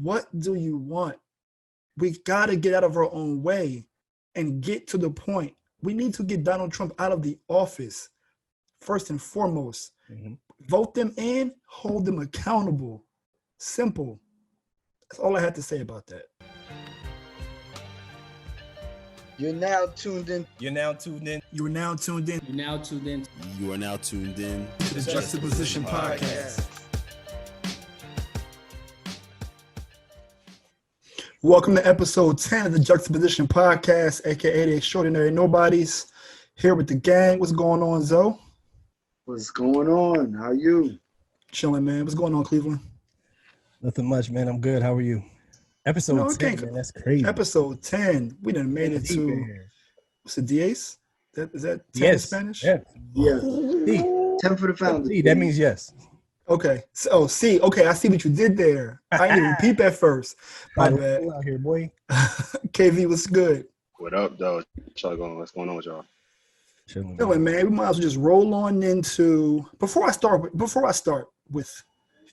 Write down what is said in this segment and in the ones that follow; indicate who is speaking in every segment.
Speaker 1: What do you want? We got to get out of our own way and get to the point. We need to get Donald Trump out of the office, first and foremost. Mm-hmm. Vote them in, hold them accountable. Simple. That's all I had to say about that.
Speaker 2: You're now tuned in.
Speaker 1: You are now tuned in to the Juxtaposition Podcast. Welcome to episode 10 of the Juxtaposition Podcast, aka the Extraordinary Nobodies. Here with the gang. What's going on, Zoe?
Speaker 2: What's going on? How you?
Speaker 1: Chilling, man. What's going on, Cleveland?
Speaker 3: Nothing much, man. I'm good. How are you? Episode 10, man. That's crazy.
Speaker 1: Episode 10. We done made it to, what's it, Diez? Is that 10 in Spanish?
Speaker 3: Yeah.
Speaker 2: Yeah. 10 for the founders.
Speaker 3: That means yes.
Speaker 1: Okay. So, see. Okay, I see what you did there. I didn't even peep at first. My bad.
Speaker 3: Out here, boy.
Speaker 1: KV, what's good?
Speaker 4: What up, though? What's going on with y'all?
Speaker 1: Chilling, man. We might as well just roll on into. Before I start with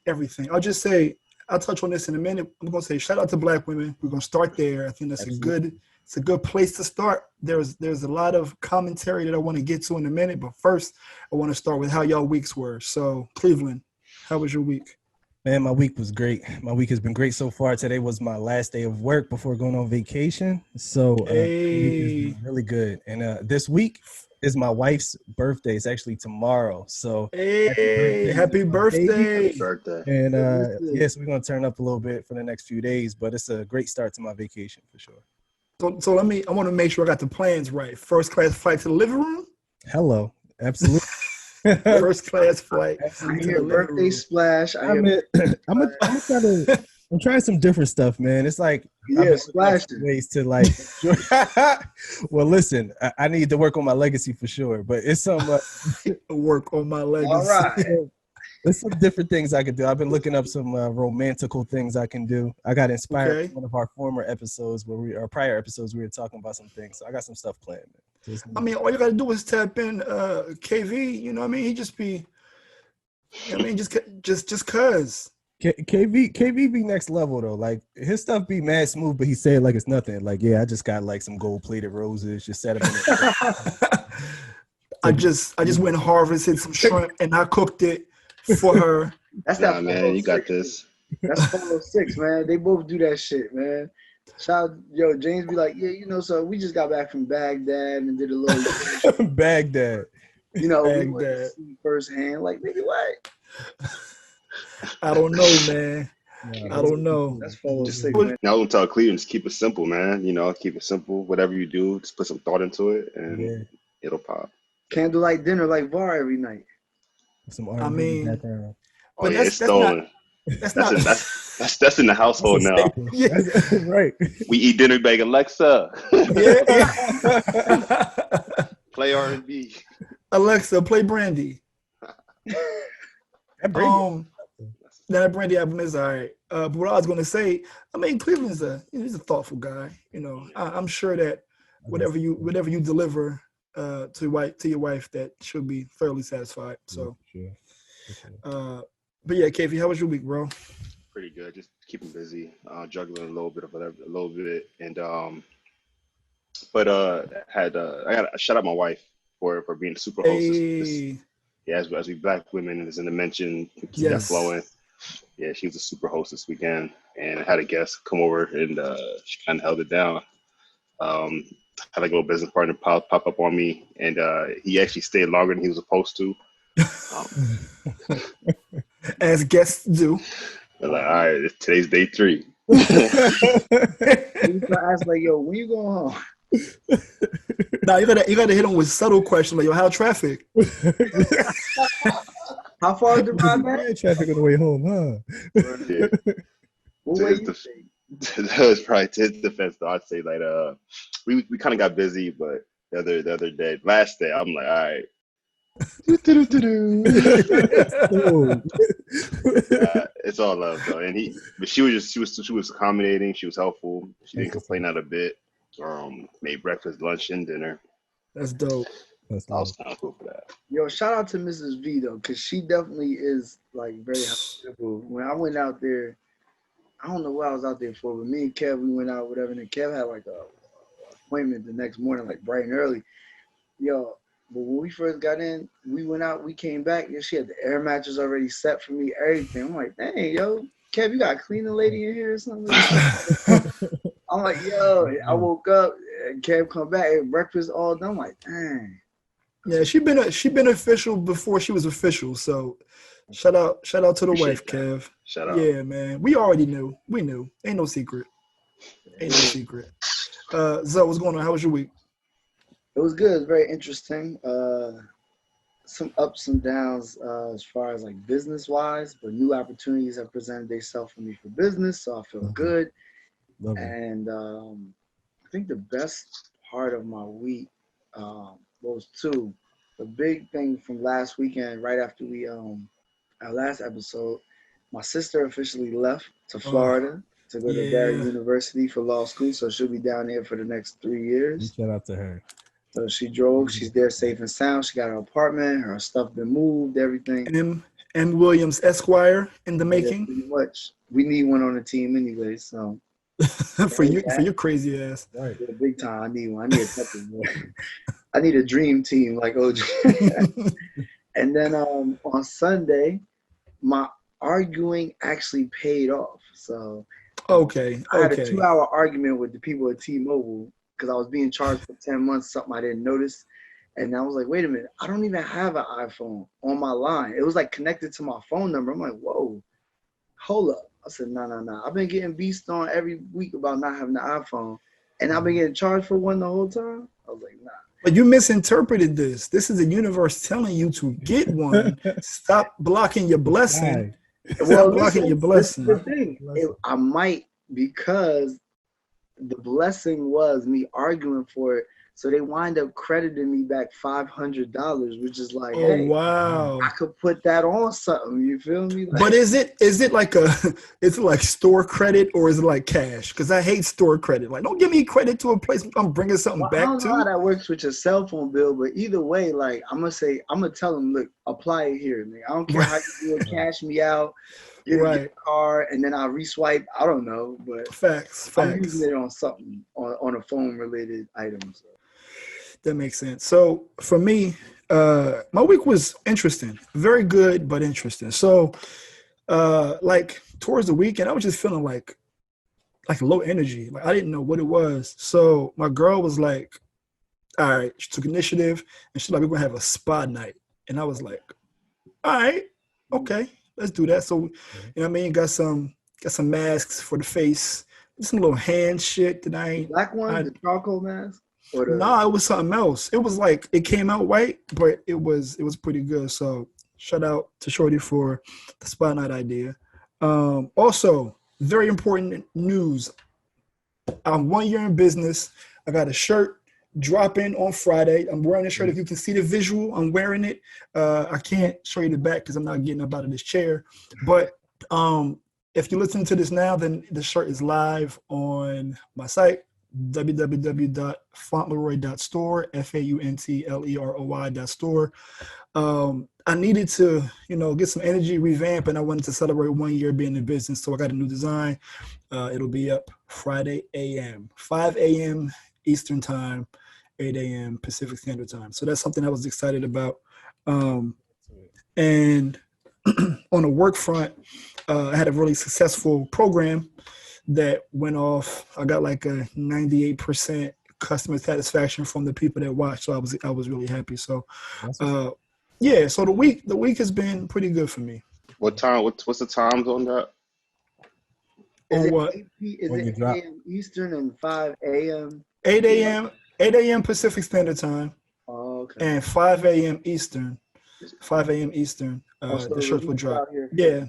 Speaker 1: everything, I'll just say I'll touch on this in a minute. I'm gonna say shout out to Black women. We're gonna start there. I think that's a good place to start. There's a lot of commentary that I want to get to in a minute, but first I want to start with how y'all weeks were. So, Cleveland, how was your week?
Speaker 3: Man, my week was great. My week has been great so far. Today was my last day of work before going on vacation. So the week has been really good. And this week is my wife's birthday. It's actually tomorrow. So
Speaker 1: happy birthday.
Speaker 3: And yes, we're going to turn up a little bit for the next few days, but it's a great start to my vacation for sure.
Speaker 1: So I want to make sure I got the plans right. First class flight to the living room?
Speaker 3: Hello. Absolutely.
Speaker 1: First class flight.
Speaker 2: I hear birthday splash.
Speaker 3: I'm trying some different stuff, man. It's like
Speaker 2: splashing
Speaker 3: ways to like. Well, listen, I need to work on my legacy for sure, but it's some
Speaker 1: work on my legacy.
Speaker 2: All right.
Speaker 3: There's some different things I could do. I've been looking up some romantical things I can do. I got inspired from one of our former episodes prior episodes, we were talking about some things. So I got some stuff planned.
Speaker 1: I mean, all you got to do is tap in KV. You know what I mean? He just be, you know what I mean, just cuz.
Speaker 3: KV be next level though. Like his stuff be mad smooth, but he said like it's nothing. Like, yeah, I just got like some gold plated roses, just set them in it.
Speaker 1: I just went and harvested some shrimp and I cooked it for her.
Speaker 2: That's that
Speaker 4: man. You got this.
Speaker 2: That's 406, man. They both do that shit, man. James be like, yeah, so we just got back from Baghdad and did a little
Speaker 3: Baghdad.
Speaker 2: We went to see firsthand. Like, nigga, what?
Speaker 1: I don't know, man. I don't know.
Speaker 2: That's 406, man.
Speaker 4: Now I'm gonna tell Cleveland, just keep it simple, man. Keep it simple. Whatever you do, just put some thought into it, and it'll pop.
Speaker 2: Candlelight dinner like VAR every night.
Speaker 3: Some
Speaker 1: I mean,
Speaker 4: but it's stolen. That's in the household now.
Speaker 1: Yeah,
Speaker 3: right.
Speaker 4: We eat dinner bag Alexa.
Speaker 1: Yeah.
Speaker 4: Play R&B.
Speaker 1: Alexa, play Brandy. That Brandy album is all right. But what I was gonna say, I mean, Cleveland's he's a thoughtful guy. I'm sure that whatever you deliver to your wife, that she'll be thoroughly satisfied. So, but yeah, KV, how was your week, bro?
Speaker 4: Pretty good. Just keeping busy, juggling a little bit, and I got to shout out my wife for being a super hostess. As we Black women, as in the mention, keep that flowing. Yeah, she was a super host this weekend, and I had a guest come over, and she kind of held it down. Had like a little business partner pop up on me, and he actually stayed longer than he was supposed to.
Speaker 1: As guests do.
Speaker 4: But like, all right, today's day 3.
Speaker 2: I was like, yo, when you going home?
Speaker 1: Nah, you gotta hit him with subtle questions like, yo, how traffic?
Speaker 2: How far is the ride back?
Speaker 3: Traffic on the way home, huh?
Speaker 4: That was probably to his defense, though. I'd say like we kind of got busy, but the other day, last day, I'm like, all right. It's all love though, but she was accommodating. She was helpful. She didn't complain out a bit. Made breakfast, lunch, and dinner.
Speaker 1: That's dope.
Speaker 4: I was kind of cool for that.
Speaker 2: Yo, shout out to Mrs. V though, because she definitely is like very hospitable. When I went out there, I don't know what I was out there for, but me and Kev, we went out, whatever, and then Kev had like a appointment the next morning, like bright and early. Yo, but when we first got in, we went out, we came back, yo, she had the air mattress already set for me, everything. I'm like, dang, yo, Kev, you got a cleaning lady in here or something? I'm like, yo, I woke up, and Kev come back, ate breakfast all done. I'm like, dang.
Speaker 1: Yeah, she been official before she was official. So shout out to the wife, Kev.
Speaker 4: Shout out.
Speaker 1: Yeah, man. We already knew. We knew. Ain't no secret. Zoe, what's going on? How was your week?
Speaker 2: It was good. It was very interesting. Some ups and downs as far as like business wise, but new opportunities have presented themselves for me for business, so I feel good. And I think the best part of my week was two. The big thing from last weekend, right after we our last episode, my sister officially left to Florida to go to Barry University for law school, so she'll be down there for the next 3 years.
Speaker 3: Shout out to her.
Speaker 2: So she drove. She's there safe and sound. She got her apartment. Her stuff been moved. Everything.
Speaker 1: M. Williams Esquire in the making.
Speaker 2: Yeah, pretty much. We need one on the team anyway. So
Speaker 1: for your crazy ass.
Speaker 2: Right. Yeah, big time. I need one. I need a couple more. I need a dream team like OJ. And then on Sunday, my arguing actually paid off. So
Speaker 1: I
Speaker 2: had a 2-hour argument with the people at T-Mobile because I was being charged for 10 months, something I didn't notice. And I was like, wait a minute, I don't even have an iPhone on my line. It was like connected to my phone number. I'm like, whoa, hold up. I said, no. I've been getting beast on every week about not having an iPhone. And I've been getting charged for one the whole time. I was like, nah.
Speaker 1: But you misinterpreted this. This is the universe telling you to get one. Stop blocking your blessing. Stop blocking your blessing.
Speaker 2: That's the thing. I might, because the blessing was me arguing for it. So they wind up crediting me back $500, which is like, hey,
Speaker 1: wow,
Speaker 2: I could put that on something. You feel me? Like,
Speaker 1: but is it like store credit or is it like cash? Because I hate store credit. Like, don't give me credit to a place I'm bringing something back to. I don't
Speaker 2: know how that works with your cell phone bill, but either way, like I'm gonna tell them, look, apply it here. Man. I don't care how you do it, cash me out. Get a car and then I'll reswipe. I don't know, but
Speaker 1: facts.
Speaker 2: I'm using it on something on a phone related item. So.
Speaker 1: That makes sense. So for me, my week was interesting, very good, but interesting. So like towards the weekend, I was just feeling like low energy. Like I didn't know what it was. So my girl was like, all right, she took initiative and she's like, we're gonna have a spa night. And I was like, all right, okay, let's do that. So, you know what I mean? Got some masks for the face, some little hand shit that
Speaker 2: Black one, the charcoal mask?
Speaker 1: Nah, it was something else. It was like, it came out white, but it was pretty good. So shout out to Shorty for the spa night idea. Also, very important news. I'm 1 year in business. I got a shirt dropping on Friday. I'm wearing the shirt. If you can see the visual, I'm wearing it. I can't show you the back because I'm not getting up out of this chair. But if you listen to this now, then the shirt is live on my site, www.fauntleroy.store, FAUNTLEROY.store. I needed to, get some energy, revamp, and I wanted to celebrate 1 year being in business. So I got a new design. It'll be up Friday a.m., 5 a.m. Eastern time, 8 a.m. Pacific Standard Time. So that's something I was excited about. And on the work front, I had a really successful program that went off. I got like a 98% customer satisfaction from the people that watched. So I was really happy. So so the week has been pretty good for me.
Speaker 4: What time? What's the times on that?
Speaker 2: Is it
Speaker 1: what?
Speaker 2: Is it 8 a.m. Eastern and 5 a.m.?
Speaker 1: 8 a.m. Pacific Standard Time.
Speaker 2: Oh, okay.
Speaker 1: And 5 a.m. Eastern. 5 a.m. Eastern. The shirts will drop. Yeah.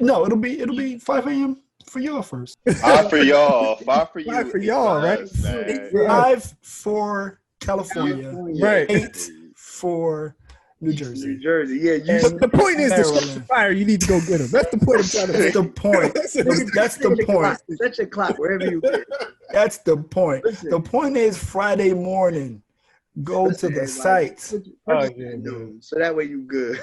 Speaker 1: No, it'll be 5 a.m. for y'all first.
Speaker 4: 5 for y'all. 5 for you.
Speaker 3: 5 for y'all, right?
Speaker 1: 5 for California.
Speaker 3: Right.
Speaker 1: 8 for New Jersey.
Speaker 2: New Jersey, yeah.
Speaker 3: But the point is, the fire, you need to go get them. That's the point I'm trying to make.
Speaker 1: That's the point. That's the point.
Speaker 2: Set your clock wherever you get.
Speaker 1: That's the point. The point is Friday morning. Go to the site.
Speaker 2: So that way you good.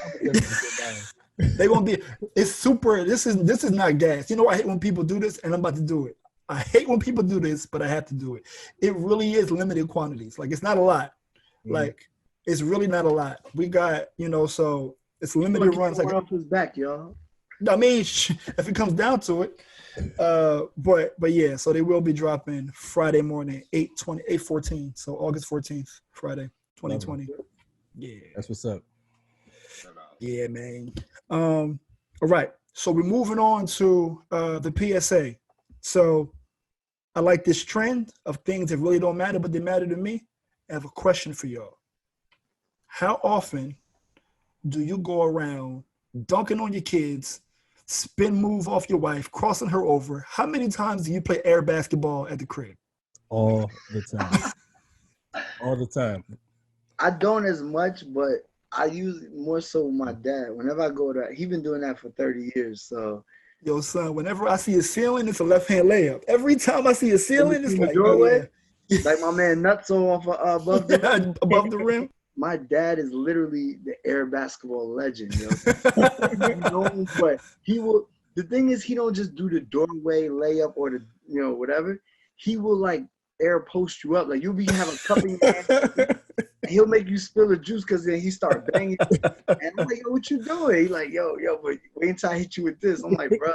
Speaker 1: They're gonna be. It's super. This is not gas. You know, I hate when people do this, and I'm about to do it. I hate when people do this, but I have to do it. It really is limited quantities. Like, it's not a lot. Like, it's really not a lot. We got, so it's limited runs. Like,
Speaker 2: off his back, y'all.
Speaker 1: I mean, if it comes down to it. But yeah, so they will be dropping Friday morning, 8/14. So August 14th, Friday, 2020. Yeah.
Speaker 3: That's what's up.
Speaker 1: Yeah, man. All right. So we're moving on to the PSA. So I like this trend of things that really don't matter, but they matter to me. I have a question for y'all. How often do you go around dunking on your kids, spin move off your wife, crossing her over? How many times do you play air basketball at the crib?
Speaker 3: All the time. All the time.
Speaker 2: I don't as much, but I use it more so with my dad. Whenever I go to, he's been doing that for 30 years. So,
Speaker 1: yo, son, whenever I see a ceiling, it's a left-hand layup. Every time I see a ceiling, it's like,
Speaker 2: doorway, like my man Nutso off above
Speaker 1: above the rim.
Speaker 2: My dad is literally the air basketball legend, yo. But he will. The thing is, he don't just do the doorway layup or the whatever. He will like air post you up. Like you'll be having a cup in your hand. He'll make you spill the juice because then he start banging. And I'm like, yo, what you doing? He like, yo, but wait until I hit you with this. I'm like, bro,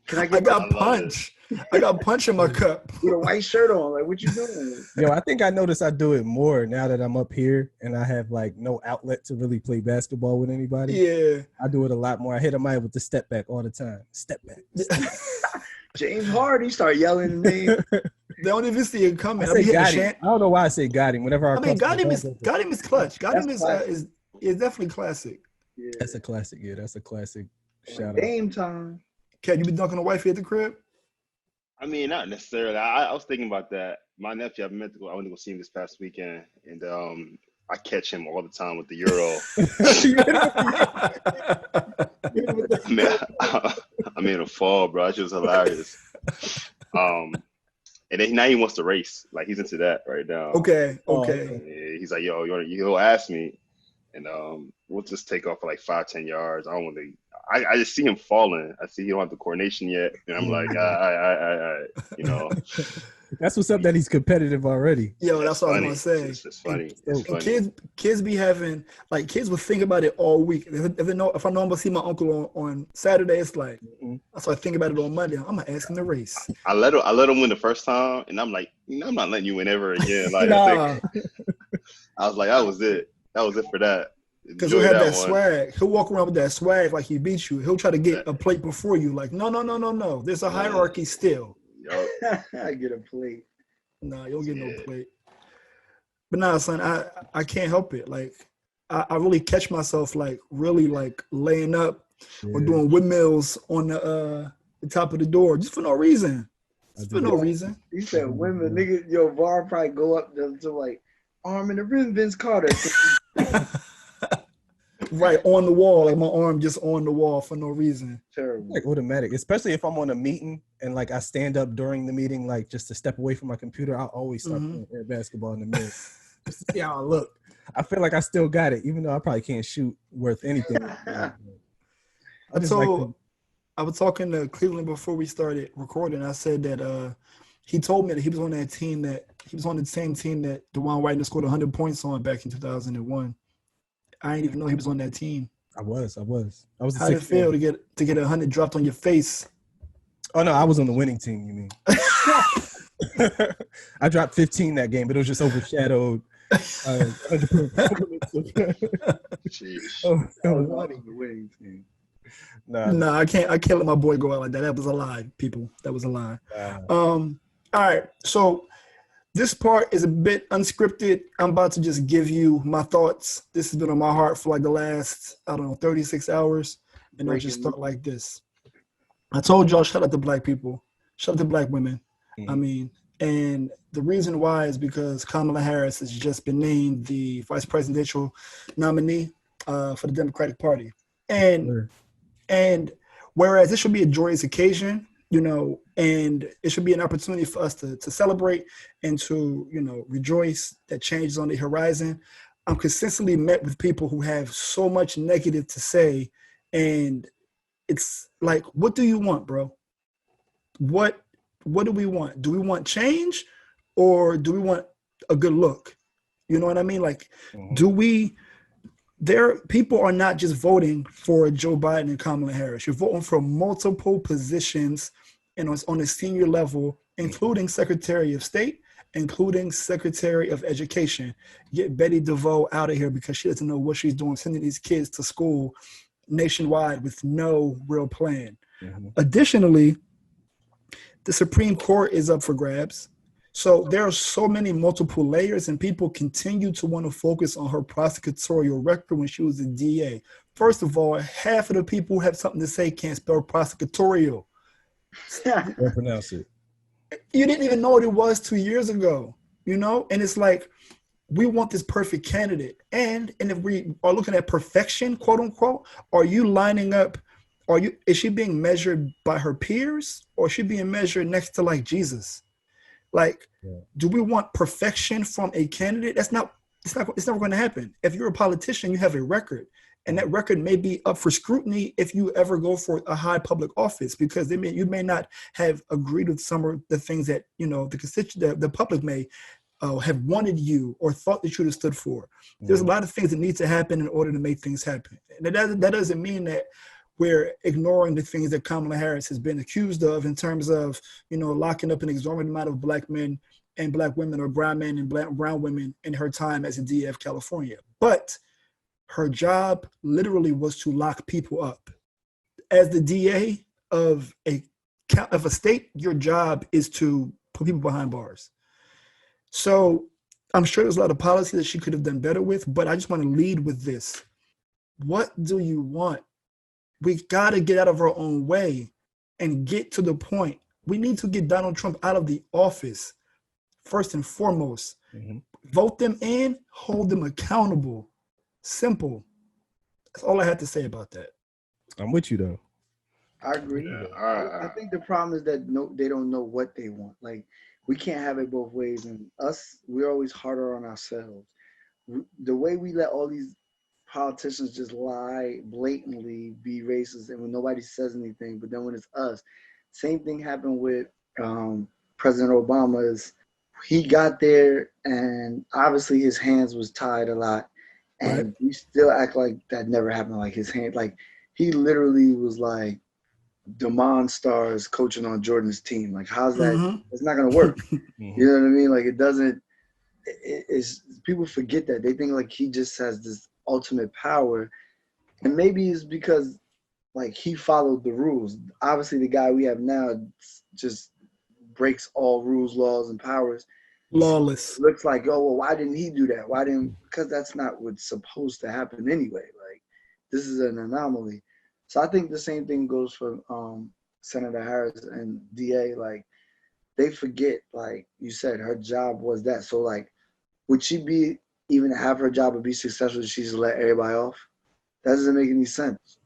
Speaker 2: can I
Speaker 1: got punch. I got punch in my cup.
Speaker 2: With a white shirt on. Like, what you doing?
Speaker 3: Yo, I think I noticed I do it more now that I'm up here and I have like no outlet to really play basketball with anybody.
Speaker 1: Yeah.
Speaker 3: I do it a lot more. I hit him out with the step back all the time. Step back.
Speaker 2: James Harden, start yelling his name.
Speaker 1: They don't even see it coming.
Speaker 3: I don't know why I say got him. Whenever
Speaker 1: got him is clutch. Got him is definitely classic.
Speaker 2: Yeah.
Speaker 3: That's a classic. Yeah, that's a classic. Shout
Speaker 2: Game time.
Speaker 1: Cat, you been dunking a wifey at the crib?
Speaker 4: I mean, not necessarily. I was thinking about that. My nephew, I went to go see him this past weekend, and I catch him all the time with the Euro. I made him fall, bro. It's just hilarious. And then now he wants to race. Like, he's into that right now.
Speaker 1: Okay.
Speaker 4: Yeah, he's like, yo, he'll ask me, and we'll just take off for like 5-10 yards. I don't want to. I just see him falling. I see he don't have the coordination yet, and I'm like,
Speaker 3: That's what's up. That he's competitive already.
Speaker 1: Yo, that's what I was gonna say.
Speaker 4: It's just funny.
Speaker 1: And kids be having like kids will think about it all week. If I know I'm gonna see my uncle on Saturday, it's like I start thinking about it on Monday. I'm gonna ask him to race.
Speaker 4: I let him win the first time, and I'm like, I'm not letting you win ever again. Like,
Speaker 1: nah.
Speaker 4: I was like, that was it for that.
Speaker 1: Because he'll have that swag. He'll walk around with that swag like he beat you. He'll try to get a plate before you. Like, no. There's a hierarchy still.
Speaker 2: I get a plate.
Speaker 1: Nah, you don't get no plate. But nah, son, I can't help it. Like, I really catch myself like really like laying up or doing windmills on the top of the door just for no reason. Just for no reason.
Speaker 2: You said women, nigga, your bar probably go up to like arm in the rim, Vince Carter.
Speaker 1: Right on the wall, like my arm just on the wall for no reason.
Speaker 2: Terrible.
Speaker 3: Like automatic, especially if I'm on a meeting and like I stand up during the meeting, like just to step away from my computer. I always start playing air basketball in the mirror just to see how I look. I feel like I still got it, even though I probably can't shoot worth anything.
Speaker 1: I was talking to Cleveland before we started recording. I said that he told me that he was on that team he was on the same team that DeJuan White scored 100 points on back in 2001. I didn't even know he was on that team.
Speaker 3: I was.
Speaker 1: How did it feel to get 100 dropped on your face?
Speaker 3: Oh no, I was on the winning team. You mean? I dropped 15 that game, but it was just overshadowed.
Speaker 1: Nah, I can't let my boy go out like that. That was a lie, people. That was a lie. All right, so this part is a bit unscripted. I'm about to just give you my thoughts. This has been on my heart for like the last, 36 hours. And I just thought like this. I told y'all, shout out to black people. Shout out to black women. I mean, and the reason why is because Kamala Harris has just been named the vice presidential nominee for the Democratic Party. And whereas this should be a joyous occasion, and it should be an opportunity for us to celebrate and to, rejoice that change is on the horizon. I'm consistently met with people who have so much negative to say And it's like, what do you want, bro? What do we want? Do we want change, or do we want a good look? You know what I mean? Like, people are not just voting for Joe Biden and Kamala Harris. You're voting for multiple positions and on a senior level, including Secretary of State, including Secretary of Education. Get Betty DeVoe out of here because she doesn't know what she's doing, sending these kids to school nationwide with no real plan. Additionally, the Supreme Court is up for grabs. So there are so many multiple layers, and people continue to want to focus on her prosecutorial record when she was a DA. First of all, half of the people who have something to say can't spell prosecutorial.
Speaker 3: Don't pronounce it.
Speaker 1: You didn't even know what it was 2 years ago, you know? And it's like, we want this perfect candidate. And if we are looking at perfection, quote unquote, are you lining up? Is she being measured by her peers, or is she being measured next to like Jesus? Like, do we want perfection from a candidate? It's never going to happen. If you're a politician, you have a record, and that record may be up for scrutiny if you ever go for a high public office, because you may not have agreed with some of the things that, you know, the public may have wanted you or thought that you should have stood for. There's a lot of things that need to happen in order to make things happen. And that doesn't mean that we're ignoring the things that Kamala Harris has been accused of in terms of, you know, locking up an exorbitant amount of black men and black women, or brown men and brown women, in her time as a DA of California. But her job literally was to lock people up. As the DA of a state, your job is to put people behind bars. So I'm sure there's a lot of policy that she could have done better with, but I just want to lead with this. What do you want? We got to get out of our own way and get to the point. We need to get Donald Trump out of the office, first and foremost. Vote them in, hold them accountable. Simple. That's all I had to say about that.
Speaker 3: I'm with you, though.
Speaker 2: I agree. I think the problem is that they don't know what they want. Like, we can't have it both ways. And we're always harder on ourselves. The way we let all these politicians just lie, blatantly be racist, and when nobody says anything, but then when it's us, same thing happened with President Obama. He got there, and obviously his hands was tied a lot, and we still act like that never happened. Like, his hand, like, he literally was like Damon Stars coaching on Jordan's team. Like, how's that? It's not gonna work. You know what I mean? Like, it doesn't. It's people forget that. They think like he just has this ultimate power, and maybe it's because like he followed the rules. Obviously the guy we have now just breaks all rules, laws, and powers.
Speaker 1: Lawless.
Speaker 2: It looks like, oh well, why didn't he do that? Because that's not what's supposed to happen anyway. Like, this is an anomaly. So I think the same thing goes for Senator Harris and DA. Like, they forget, like you said, her job was that. So like, would she even have her job and be successful if she just let everybody off? That doesn't make any sense.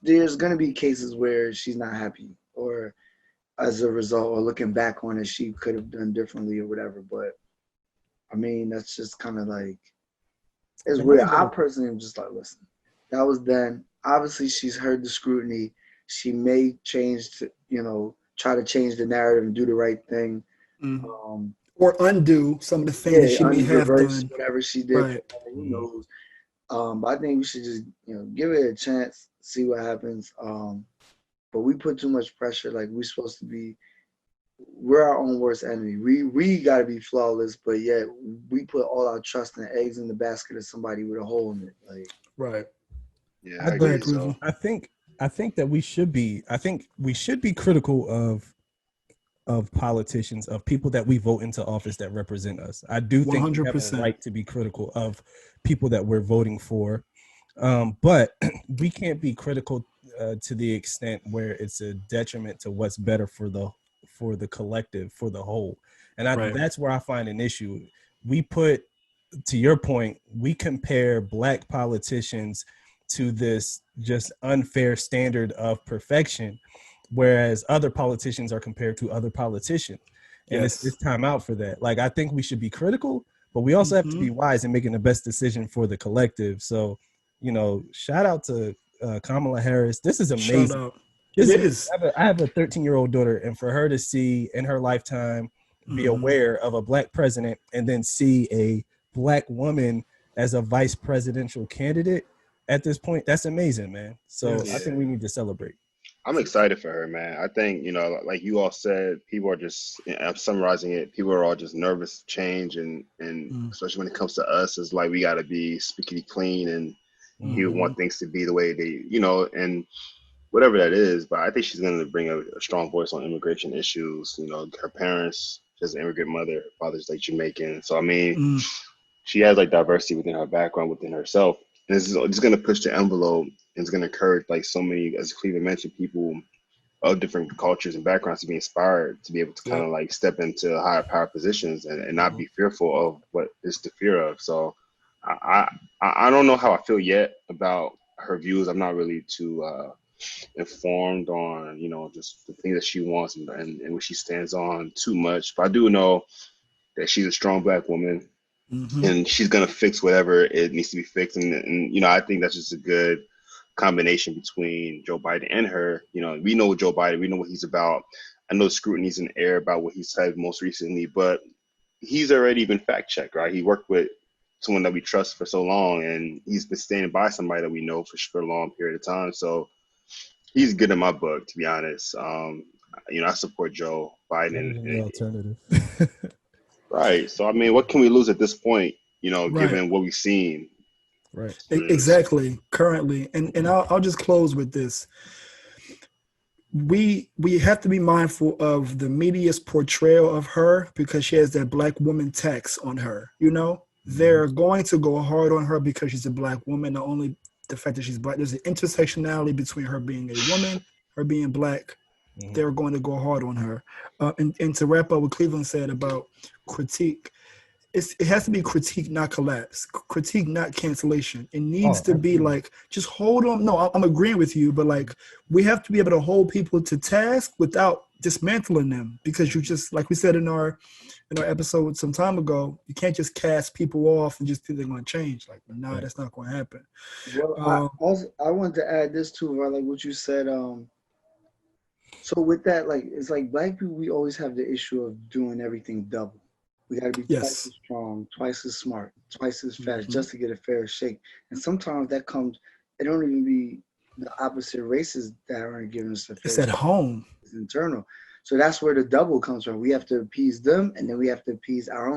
Speaker 2: There's going to be cases where she's not happy, or as a result, or looking back on it, she could have done differently or whatever. But I mean, that's just kind of like, it's weird. I personally am just like, listen, that was then. Obviously, she's heard the scrutiny. She may try to change the narrative and do the right thing.
Speaker 1: Or undo some of the things that she may have done.
Speaker 2: Whatever she did, who knows? But I think we should just, give it a chance, see what happens. But we put too much pressure. Like, we're our own worst enemy. We got to be flawless, but yet we put all our trust and eggs in the basket of somebody with a hole in it. Like,
Speaker 4: yeah, I agree. So
Speaker 3: I think that we should be critical of politicians, of people that we vote into office that represent us. I do think 100%. We have a right to be critical of people that we're voting for, but we can't be critical to the extent where it's a detriment to what's better for the collective, for the whole. And that's where I find an issue. To your point, we compare black politicians to this just unfair standard of perfection, whereas other politicians are compared to other politicians. And it's time out for that. Like, I think we should be critical, but we also have to be wise in making the best decision for the collective. So, shout out to Kamala Harris. This is
Speaker 1: Shout
Speaker 3: amazing.
Speaker 1: out. It is.
Speaker 3: I have a 13-year-old daughter, and for her to see in her lifetime, be aware of a black president, and then see a black woman as a vice presidential candidate at this point, that's amazing, man. So I think we need to celebrate.
Speaker 4: I'm excited for her, man. I think, like you all said, people are just, I'm summarizing it, people are all just nervous to change. And especially when it comes to us, it's like we got to be spickety clean and you want things to be the way they, and whatever that is. But I think she's going to bring a strong voice on immigration issues. Her parents, she's an immigrant mother, her father's like Jamaican. So, I mean, she has like diversity within her background, within herself. And it's just going to push the envelope. And it's going to encourage like so many, as Cleveland mentioned, people of different cultures and backgrounds to be inspired to be able to kind of like step into higher power positions and not be fearful of what is the fear of. So I don't know how I feel yet about her views. I'm not really too informed on, just the things that she wants and what she stands on too much. But I do know that she's a strong black woman. And she's going to fix whatever it needs to be fixed. And I think that's just a good combination between Joe Biden and her. We know Joe Biden, we know what he's about. I know scrutiny's in the air about what he said most recently, but he's already been fact checked, right? He worked with someone that we trust for so long, and he's been standing by somebody that we know for a long period of time. So he's good in my book, to be honest. I support Joe Biden.
Speaker 3: The alternative.
Speaker 4: Right. So, I mean, what can we lose at this point, given what we've seen?
Speaker 3: Right.
Speaker 1: Exactly. Currently. And I'll just close with this. We have to be mindful of the media's portrayal of her because she has that black woman tax on her. They're going to go hard on her because she's a black woman. Not only the fact that she's black, there's an intersectionality between her being a woman, her being black. They're going to go hard on her. And to wrap up what Cleveland said about critique, it has to be critique, not collapse. Critique, not cancellation. It needs to be like, just hold on. No, I'm agreeing with you, but like we have to be able to hold people to task without dismantling them, because you just, like we said in our episode some time ago, you can't just cast people off and just think they're going to change. Like, no, that's not going to happen.
Speaker 2: Well, I wanted to add this too, right? Like what you said. So with that, like, it's like black people, we always have the issue of doing everything double. We got to be twice as strong, twice as smart, twice as fast, just to get a fair shake. And sometimes that comes, it don't even be the opposite races that aren't giving us a fair
Speaker 1: shake. It's at home.
Speaker 2: It's internal. So that's where the double comes from. We have to appease them, and then we have to appease our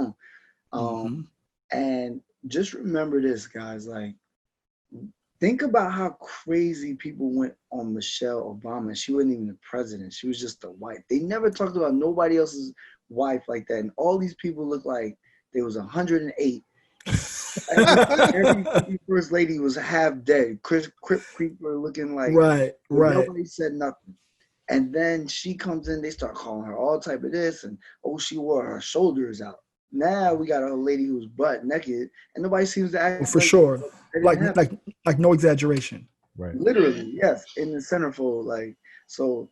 Speaker 2: own. And just remember this, guys, like, think about how crazy people went on Michelle Obama. She wasn't even the president. She was just a wife. They never talked about nobody else's wife like that. And all these people look like they was 108. Every first lady was half dead. Crip Creeper looking like
Speaker 1: right.
Speaker 2: Nobody said nothing. And then she comes in, they start calling her all type of this, and she wore her shoulders out. Now we got a lady who's butt naked, and nobody seems to act.
Speaker 1: For sure, like no exaggeration.
Speaker 3: Right.
Speaker 2: Literally, yes, in the centerfold. Like, so,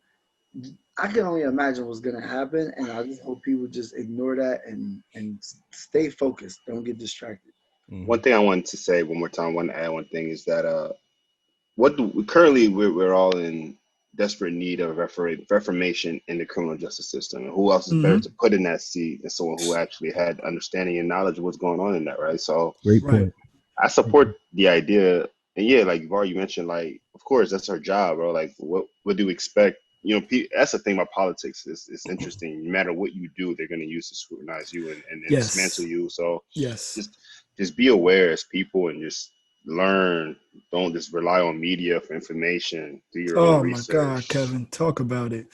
Speaker 2: I can only imagine what's gonna happen, and I just hope people just ignore that and stay focused. Don't get distracted.
Speaker 4: One thing I wanted to say one more time, I want to add one thing is that currently we're all in desperate need of reformation in the criminal justice system. And who else is better to put in that seat than someone who actually had understanding and knowledge of what's going on in that, right? So
Speaker 3: great point.
Speaker 4: I support the idea. And yeah, like you've already mentioned, like, of course, that's her job, bro. Like, what do we expect? That's the thing about politics. It's interesting. No matter what you do, they're going to use to scrutinize you and dismantle you. So just be aware as people and just learn. Don't just rely on media for information. Do your own research.
Speaker 1: Oh my God, Kevin, talk about it.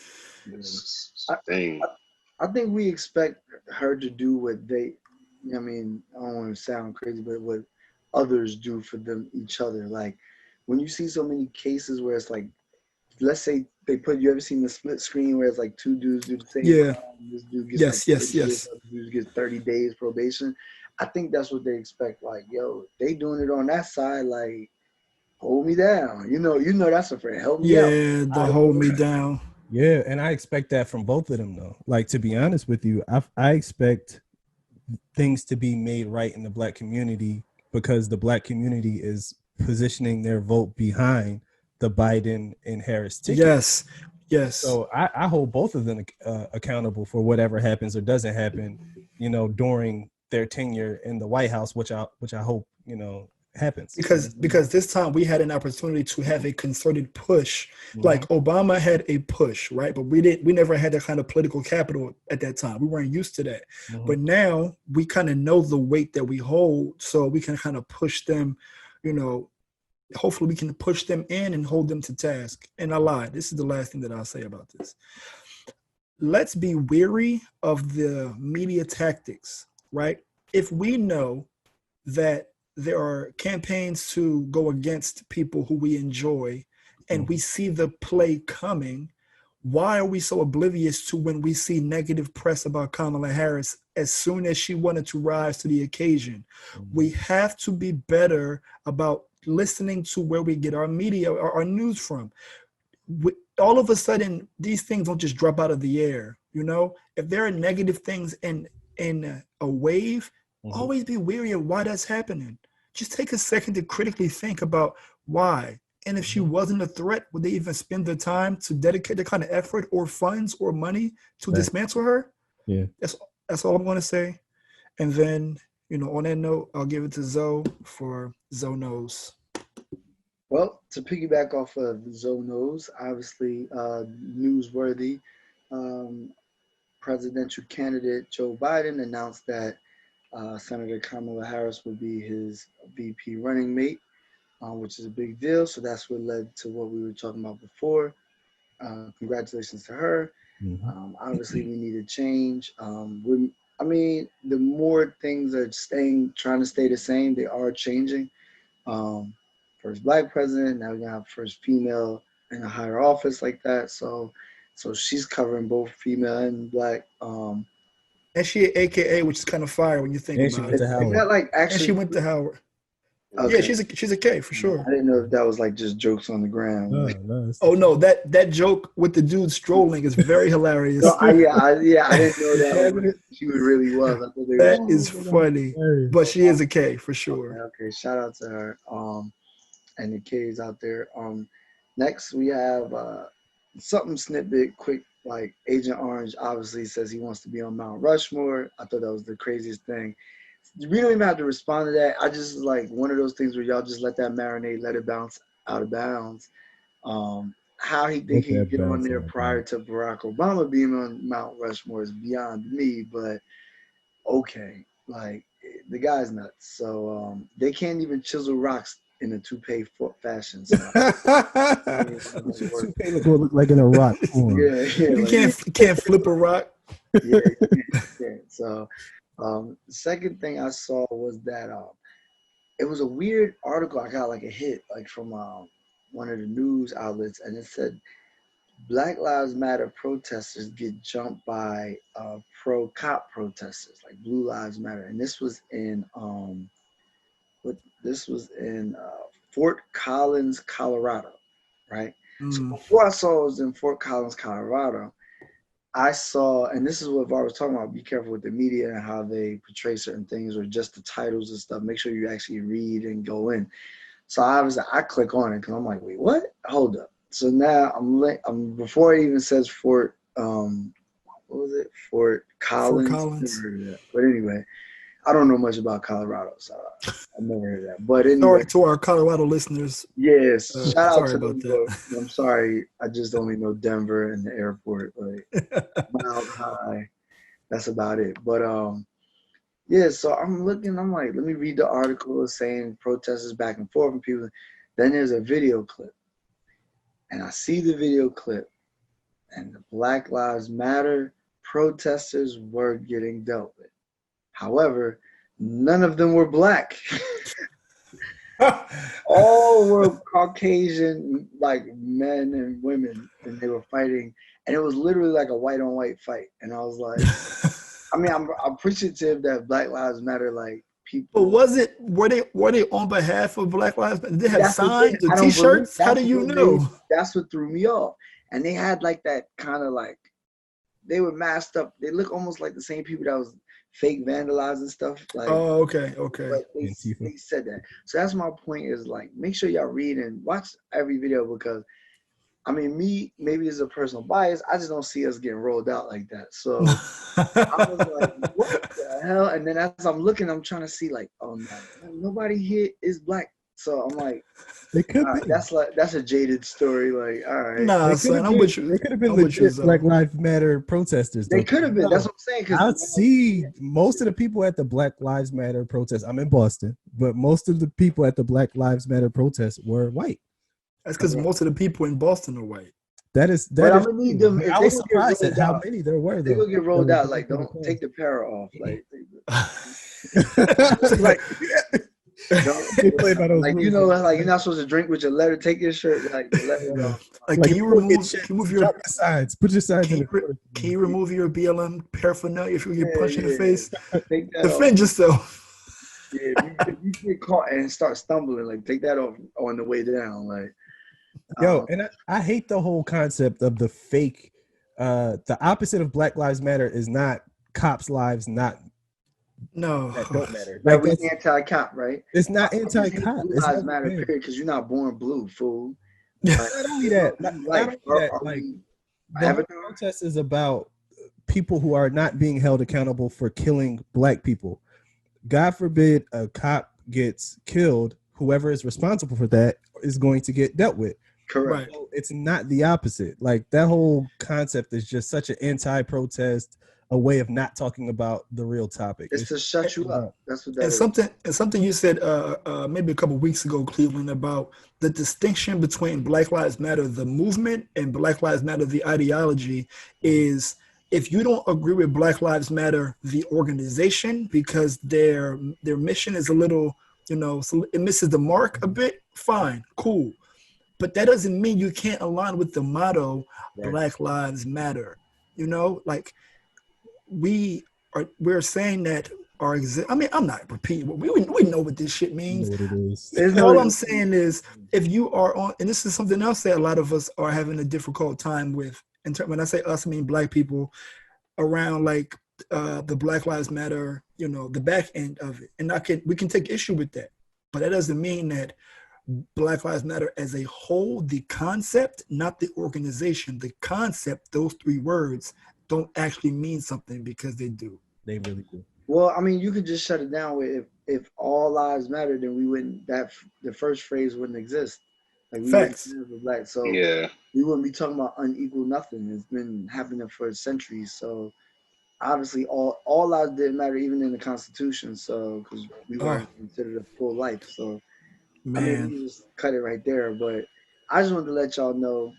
Speaker 2: I think we expect her to do what I don't want to sound crazy, but what others do for each other. Like, when you see so many cases where it's like, let's say you ever seen the split screen where it's like two dudes do the same crime, this dude gets years, this dude gets 30 days probation. I think that's what they expect. Like, yo, they doing it on that side, like, hold me down. You know that's a friend. Help me out.
Speaker 1: Yeah, the hold me down.
Speaker 3: Yeah, and I expect that from both of them, though. Like, to be honest with you, I expect things to be made right in the Black community because the Black community is positioning their vote behind the Biden and Harris ticket.
Speaker 1: Yes. Yes.
Speaker 3: So I hold both of them accountable for whatever happens or doesn't happen, during their tenure in the White House, which I hope, happens.
Speaker 1: Because this time we had an opportunity to have a concerted push. Like Obama had a push, right? But we never had that kind of political capital at that time. We weren't used to that. But now we kind of know the weight that we hold, so we can kind of push them, hopefully we can push them in and hold them to task. And I lied. This is the last thing that I'll say about this. Let's be weary of the media tactics, right? If we know that there are campaigns to go against people who we enjoy and we see the play coming, why are we so oblivious to when we see negative press about Kamala Harris as soon as she wanted to rise to the occasion? We have to be better about listening to where we get our media or our news from. All of a sudden, these things don't just drop out of the air. If there are negative things in a wave, always be wary of why that's happening. Just take a second to critically think about why. And if she wasn't a threat, would they even spend the time to dedicate the kind of effort or funds or money to dismantle her?
Speaker 3: Yeah.
Speaker 1: That's all I'm going to say. And then, on that note, I'll give it to Zoe for Zoe Knows.
Speaker 2: Well, to piggyback off of Zoe Knows, obviously newsworthy, presidential candidate Joe Biden announced that Senator Kamala Harris would be his VP running mate, which is a big deal. So that's what led to what we were talking about before. Congratulations to her. Obviously, we need a change. The more things are trying to stay the same, they are changing. First Black president, now we're gonna have first female in a higher office like that. So she's covering both female and Black.
Speaker 1: And she AKA, which is kind of fire when you think about it.
Speaker 2: Is that like actually?
Speaker 1: And she went to Howard.
Speaker 2: Okay.
Speaker 1: Yeah, she's a K for sure.
Speaker 2: I didn't know if that was like just jokes on the ground.
Speaker 1: No, that joke with the dude strolling is very hilarious.
Speaker 2: I didn't know that she really was. I thought
Speaker 1: that is funny, but she is a K for sure.
Speaker 2: Okay, shout out to her. And the K's out there. Next we have something snippet quick. Like Agent Orange obviously says he wants to be on Mount Rushmore. I thought that was the craziest thing. We don't even have to respond to that. I just like one of those things where y'all just let that marinate, let it bounce out of bounds. How he think he could get on there prior to Barack Obama being on Mount Rushmore is beyond me, but okay. Like the guy's nuts. So they can't even chisel rocks in a toupee fashion. So,
Speaker 3: toupee look like in a rock form.
Speaker 1: You can't flip a rock.
Speaker 2: Yeah. So the second thing I saw was that it was a weird article. I got like a hit like from one of the news outlets, and it said Black Lives Matter protesters get jumped by pro-cop protesters, like Blue Lives Matter, and this was in Fort Collins, Colorado, right? So before I saw it was in Fort Collins, Colorado, I saw, and this is what I was talking about, be careful with the media and how they portray certain things or just the titles and stuff. Make sure you actually read and go in. So I click on it because I'm like, wait, what? Hold up. So now I'm before it even says Fort, what was it? Fort Collins.
Speaker 1: Fort Collins.
Speaker 2: But anyway, I don't know much about Colorado, so I've never heard of that. but anyway,
Speaker 1: to our Colorado listeners.
Speaker 2: Yes, shout out to
Speaker 1: about
Speaker 2: them.
Speaker 1: that.
Speaker 2: I'm sorry, I just only know Denver and the airport, like Mile High. That's about it. But yeah. So I'm looking. I'm like, let me read the article saying protesters back and forth and people. Then there's a video clip, and I see the video clip, and the Black Lives Matter protesters were getting dealt with. However, none of them were Black. All were Caucasian, like men and women, and they were fighting. And it was literally like a white-on-white fight. And I was like, I mean, I'm appreciative that Black Lives Matter, like people.
Speaker 1: But were they on behalf of Black Lives Matter? Did they have signs or T-shirts? How do you know?
Speaker 2: That's what threw me off. And they had like that kind of like they were masked up. They look almost like the same people that was fake vandalizing stuff. Like,
Speaker 1: oh, okay.
Speaker 2: but they said that. So that's my point. Is like, make sure y'all read and watch every video, because I mean, maybe it's a personal bias. I just don't see us getting rolled out like that. So I was like, what the hell? And then as I'm looking, I'm trying to see like, oh no, nobody here is black. So I'm like,
Speaker 3: They could
Speaker 2: all right, that's a jaded story. Like, all right.
Speaker 1: Nah, son, I'm with you.
Speaker 3: They could have been legit Black Lives Matter protesters.
Speaker 2: They could have been. That's what I'm saying.
Speaker 3: I see most of the people at the Black Lives Matter protest. I'm in Boston, but most of the people at the Black Lives Matter protest were white.
Speaker 1: That's because most of the people in Boston are white.
Speaker 2: But I'm gonna need them.
Speaker 3: I was surprised at how many there were.
Speaker 2: They will get rolled out. Like, don't take the para off. Like,
Speaker 3: like,
Speaker 2: like you know, like you're not supposed to drink with your letter. Take your shirt, like your letter off.
Speaker 1: Like, can you remove your
Speaker 3: sides? Put your sides in.
Speaker 1: Can you remove your BLM paraphernalia if you get punched in the face?
Speaker 2: Defend
Speaker 1: yourself.
Speaker 2: Yeah, if you get caught and start stumbling, like take that off on the way down. Like,
Speaker 3: yo, and I hate the whole concept of the fake. The opposite of Black Lives Matter is not cops' lives, not that don't matter.
Speaker 2: Like, we anti-cop, right?
Speaker 3: It's not anti-cop.
Speaker 2: Blue lives matter, period, because you're not born blue, fool.
Speaker 3: Not only that, the protest is about people who are not being held accountable for killing black people. God forbid a cop gets killed, whoever is responsible for that is going to get dealt with.
Speaker 2: Correct.
Speaker 3: So it's not the opposite. Like, that whole concept is just such an anti-protest, a way of not talking about the real topic.
Speaker 2: It's to shut you up. That's what that is.
Speaker 1: Something you said maybe a couple of weeks ago, Cleveland, about the distinction between Black Lives Matter, the movement, and Black Lives Matter, the ideology, is if you don't agree with Black Lives Matter, the organization, because their mission is a little, so it misses the mark a bit, fine, cool. But that doesn't mean you can't align with the motto, right. Black Lives Matter. Like, we're saying that I'm not repeating. We know what this shit means.
Speaker 3: What it is.
Speaker 1: All I'm saying is, if you are on, and this is something else that a lot of us are having a difficult time with. When I say us, I mean black people around, like the Black Lives Matter, the back end of it. And we can take issue with that, but that doesn't mean that Black Lives Matter as a whole, the concept, not the organization, the concept, those three words don't actually mean something, because they do.
Speaker 3: They really do.
Speaker 2: Well, I mean, you could just shut it down with if all lives matter, then we wouldn't, the first phrase wouldn't exist. Like, we
Speaker 1: Facts.
Speaker 2: wouldn't black. So
Speaker 4: yeah,
Speaker 2: we wouldn't be talking about unequal nothing. It's been happening for centuries. So obviously all lives didn't matter, even in the Constitution. So, because we weren't considered a full life. So
Speaker 1: man,
Speaker 2: I mean, we just cut it right there. But I just wanted to let y'all know,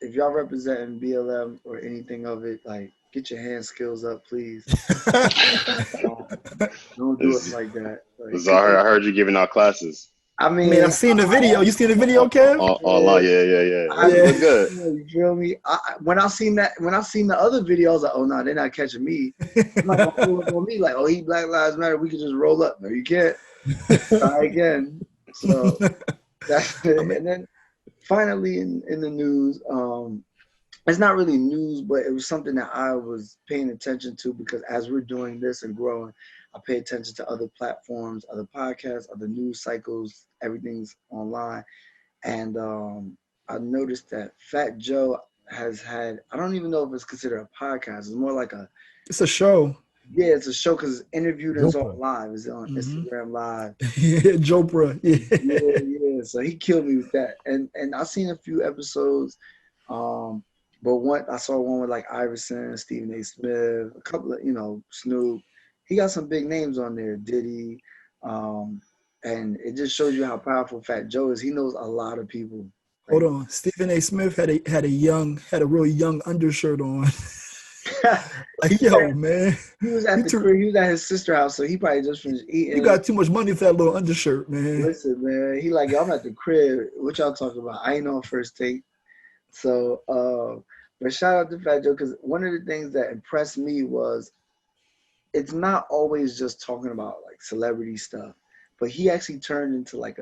Speaker 2: if y'all representing BLM or anything of it, like, get your hand skills up, please. Don't do it like that. Like,
Speaker 4: I heard you giving out classes.
Speaker 2: I mean,
Speaker 1: I've seen the video. You seen the video, Kev?
Speaker 4: Yeah. It good.
Speaker 2: You feel me? When I seen the other video, I was like, oh no, they're not catching me. I'm not gonna pull up on me like, oh, he Black Lives Matter. We can just roll up. No, you can't. Try again. So that's it. And then finally in the news, it's not really news, but it was something that I was paying attention to, because as we're doing this and growing, I pay attention to other platforms, other podcasts, other news cycles, everything's online. And I noticed that Fat Joe has had, I don't even know if it's considered a podcast. It's more like
Speaker 1: it's a show.
Speaker 2: Yeah, it's a show, because it's interviewed and it's on live. It's on Instagram Live.
Speaker 1: Yeah, Jopra.
Speaker 2: Yeah. So he killed me with that. And I've seen a few episodes. But I saw one with like Iverson, Stephen A. Smith, a couple of, Snoop. He got some big names on there, Diddy. And it just shows you how powerful Fat Joe is. He knows a lot of people.
Speaker 1: Hold on. Stephen A. Smith had a really young undershirt on. Like, yo, man.
Speaker 2: He was at he was at his sister's house, so he probably just finished eating.
Speaker 1: You got too much money for that little undershirt, man.
Speaker 2: Listen, man. He like, yo, I'm at the crib. What y'all talking about? I ain't on first take. So, but shout out to Fat Joe, because one of the things that impressed me was it's not always just talking about like celebrity stuff, but he actually turned into like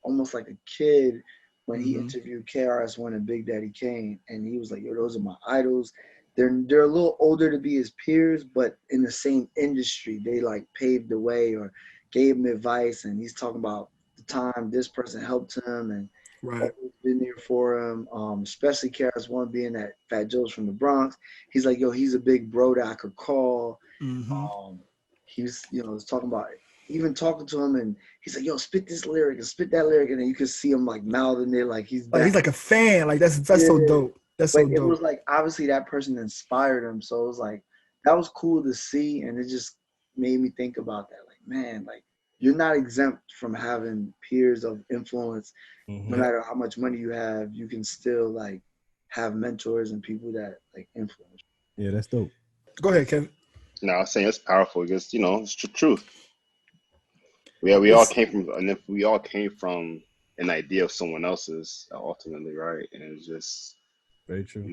Speaker 2: almost like a kid when he interviewed KRS-One and Big Daddy Kane, and he was like, "Yo, those are my idols." They're a little older to be his peers, but in the same industry, they like paved the way or gave him advice. And he's talking about the time this person helped him and always been there for him. Especially KRS-One being that Fat Joe's from the Bronx. He's like, "Yo, he's a big bro that I could call." He's talking about even talking to him, and he's like, "Yo, spit this lyric and spit that lyric," and then you can see him like mouthing it, like he's
Speaker 1: like a fan. Like that's so dope. That's so dope.
Speaker 2: It was like obviously that person inspired him, so it was like that was cool to see, and it just made me think about that. Like, man, like you're not exempt from having peers of influence. No matter how much money you have, you can still like have mentors and people that like influence.
Speaker 3: Yeah, that's dope.
Speaker 1: Go ahead, Kevin.
Speaker 4: No, I was saying it's powerful because it's the truth. We all came from an idea of someone else's ultimately, right? And it's just
Speaker 3: very true.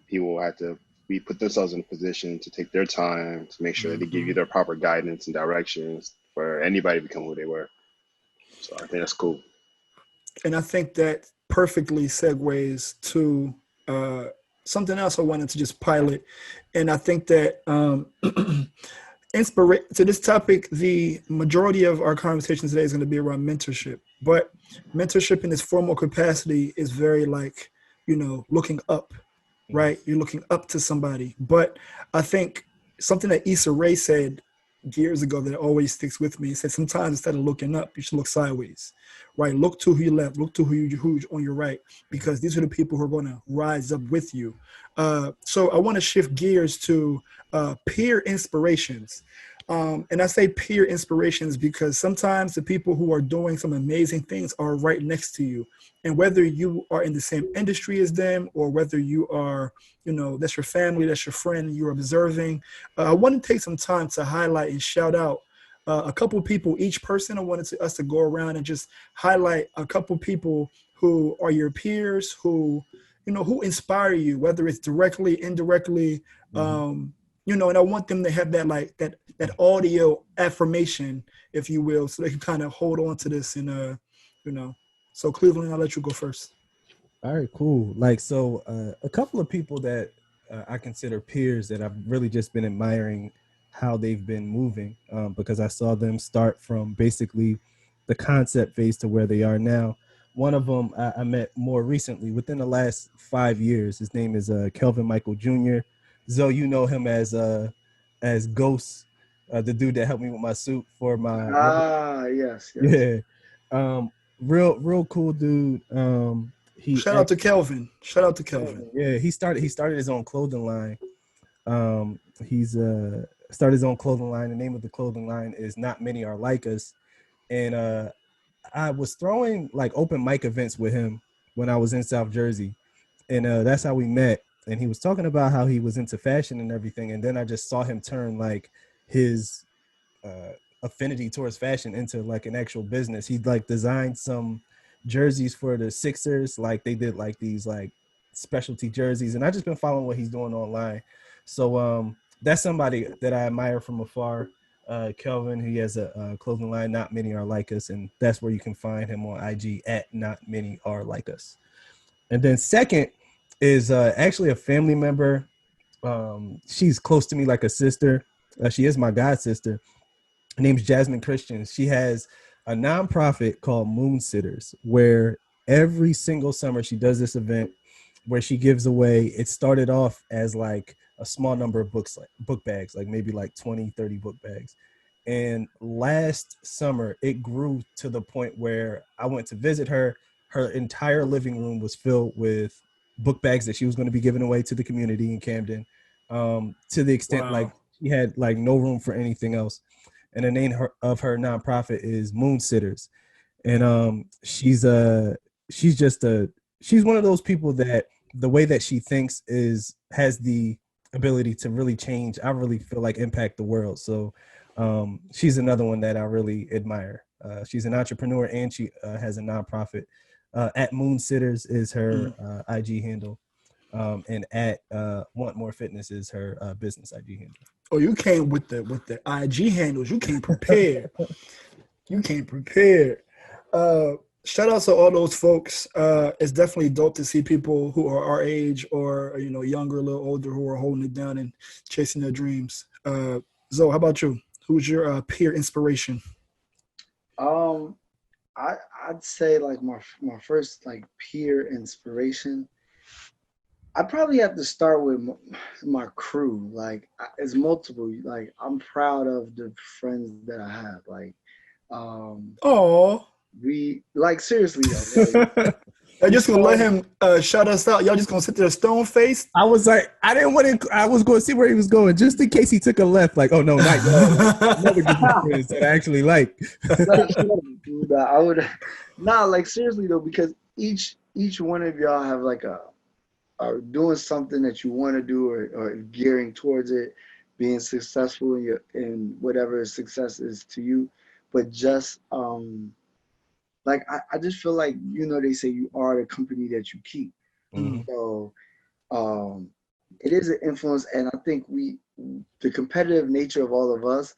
Speaker 4: People had to put themselves in a position to take their time to make sure that they give you their proper guidance and directions for anybody to become who they were. So I think that's cool. And
Speaker 1: I think that perfectly segues to something else I wanted to just pilot. And I think that to this topic, the majority of our conversation today is going to be around mentorship. But mentorship in its formal capacity is very like, looking up, right? You're looking up to somebody. But I think something that Issa Rae said years ago that always sticks with me, he said, sometimes instead of looking up, you should look sideways, right? Look to who you left, look to who's on your right, because these are the people who are going to rise up with you. So I want to shift gears to peer inspirations. And I say peer inspirations because sometimes the people who are doing some amazing things are right next to you. And whether you are in the same industry as them or whether you are, that's your family, that's your friend, you're observing, I want to take some time to highlight and shout out a couple of people, each person. I wanted us to go around and just highlight a couple of people who are your peers, who inspire you, whether it's directly, indirectly, and I want them to have that audio affirmation, if you will, so they can kind of hold on to this and, So Cleveland, I'll let you go first.
Speaker 3: All right, cool. A couple of people that I consider peers that I've really just been admiring how they've been moving because I saw them start from basically the concept phase to where they are now. One of them I met more recently within the last 5 years. His name is Kelvin Michael Jr. Zoe, you know him as Ghost, the dude that helped me with my suit for my
Speaker 2: yes.
Speaker 3: Yeah. Real cool dude.
Speaker 1: Shout out to Kelvin.
Speaker 3: Yeah, he started his own clothing line. He's started his own clothing line. The name of the clothing line is Not Many Are Like Us. And I was throwing like open mic events with him when I was in South Jersey. And that's how we met. And he was talking about how he was into fashion and everything. And then I just saw him turn like his affinity towards fashion into like an actual business. He like designed some jerseys for the Sixers. Like they did like these like specialty jerseys. And I just been following what he's doing online. So that's somebody that I admire from afar. Kelvin, he has a clothing line, Not Many Are Like Us. And that's where you can find him on IG at Not Many Are Like Us. And then second is actually a family member. She's close to me like a sister. She is my god sister. Her name's Jasmine Christian. She has a nonprofit called Moon Sitters, where every single summer she does this event where she gives away. It started off as like a small number of books, like book bags, like maybe like 20, 30 book bags. And last summer, it grew to the point where I went to visit her. Her entire living room was filled with book bags that she was going to be giving away to the community in Camden, to the extent like she had like no room for anything else. And the name of her nonprofit is Moon Sitters. And she's one of those people that the way that she thinks has the ability to really change. I really feel like impact the world. So she's another one that I really admire. She's an entrepreneur and she has a nonprofit. At Moon Sitters is her IG handle. And at Want More Fitness is her business IG handle.
Speaker 1: Oh, you came with the IG handles. You came prepared. You came prepared. shout out to all those folks. It's definitely dope to see people who are our age or, you know, younger, a little older, who are holding it down and chasing their dreams. Zoe, how about you? Who's your peer inspiration?
Speaker 2: I'd say like my first like peer inspiration. I probably have to start with my crew. Like it's multiple. Like I'm proud of the friends that I have. Like,
Speaker 1: Oh,
Speaker 2: we like seriously though. Like,
Speaker 1: I'm just gonna let him shout us out. Y'all just gonna sit there stone faced.
Speaker 3: I was like, I didn't want to. I was going to see where he was going, just in case he took a left. Like, oh no, not another group of friends that I actually like.
Speaker 2: Dude, I would like seriously though, because each one of y'all have like are doing something that you want to do or gearing towards it, being successful in whatever success is to you. But just like I just feel like, you know, they say you are the company that you keep.
Speaker 3: Mm-hmm.
Speaker 2: So it is an influence, and I think the competitive nature of all of us,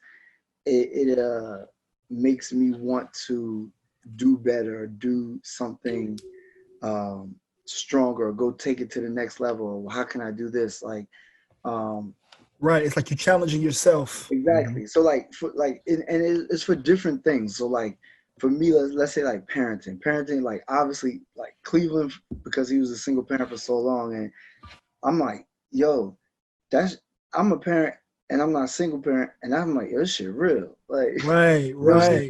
Speaker 2: it makes me want to do better, do something stronger, go take it to the next level. How can I do this? Like,
Speaker 1: right. It's like you're challenging yourself.
Speaker 2: exactly. So like, it's for different things. So like, for me, let's say like parenting, like obviously like Cleveland, because he was a single parent for so long, and I'm like, yo, I'm a parent and I'm not a single parent, and I'm like, yo, this shit real. Like,
Speaker 1: right.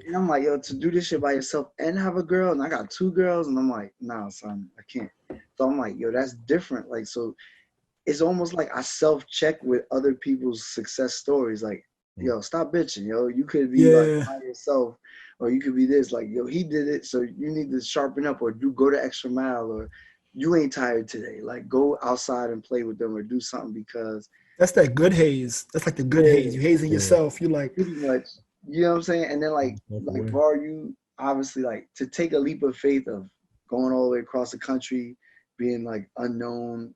Speaker 2: And I'm like, yo, to do this shit by yourself and have a girl, and I got 2 girls, and I'm like, nah, son, I can't. So I'm like, yo, that's different. Like, so it's almost like I self-check with other people's success stories. Like, yo, stop bitching, yo. You could be like by yourself, or you could be this. Like, yo, he did it, so you need to sharpen up, or go the extra mile, or you ain't tired today. Like, go outside and play with them, or do something, because
Speaker 1: that's that good haze. That's like the good haze. You hazing yourself. You like
Speaker 2: pretty much, you know what I'm saying? And then like Var, you obviously like to take a leap of faith of going all the way across the country, being like unknown,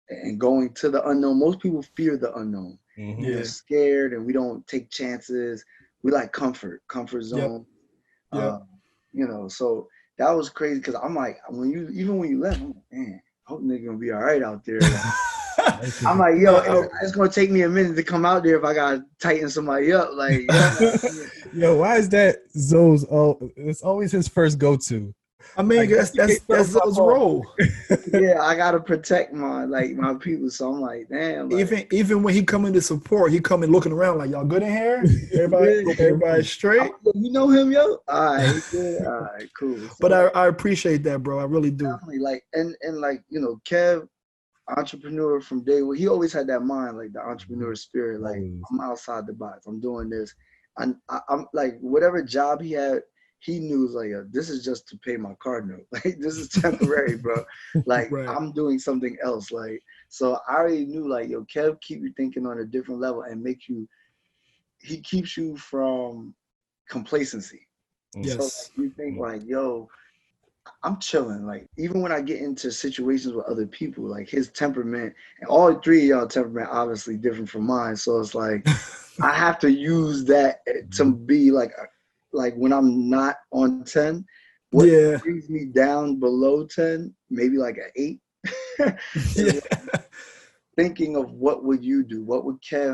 Speaker 2: and going to the unknown. Most people fear the unknown.
Speaker 3: Mm-hmm.
Speaker 2: We're scared, and we don't take chances. We like comfort zone.
Speaker 1: Yep.
Speaker 2: You know, so that was crazy, because I'm like, when you left, I'm like, man, I hope nigga gonna be all right out there. I'm like, yo, it's gonna take me a minute to come out there if I gotta tighten somebody up. Like,
Speaker 3: yo, why is that Zoe's? It's always his first go-to.
Speaker 1: I mean, like, that's Zoe's role.
Speaker 2: Yeah, I gotta protect my people. So I'm like, damn. Like,
Speaker 1: even when he come into support, he come in looking around like, y'all good in here? Everybody straight?
Speaker 2: You know him, yo? All right, good. All right, cool. So,
Speaker 1: but I appreciate that, bro. I really do.
Speaker 2: Definitely, like, and like, you know, Kev, entrepreneur from day one. He always had that mind, like the entrepreneur spirit. Like, I'm outside the box. I'm doing this. I'm like, whatever job he had, he knew, like, this is just to pay my car note. Like, this is temporary, bro. Like, I'm doing something else. Like, so I already knew, like, yo, Kev keep you thinking on a different level and he keeps you from complacency.
Speaker 1: Yes.
Speaker 2: So like, you think like, yo, I'm chilling. Like, even when I get into situations with other people, like his temperament, and all 3 of y'all temperament obviously different from mine. So it's like, I have to use that to be like when I'm not on 10, what brings me down below 10, maybe like an 8. Thinking of what would you do?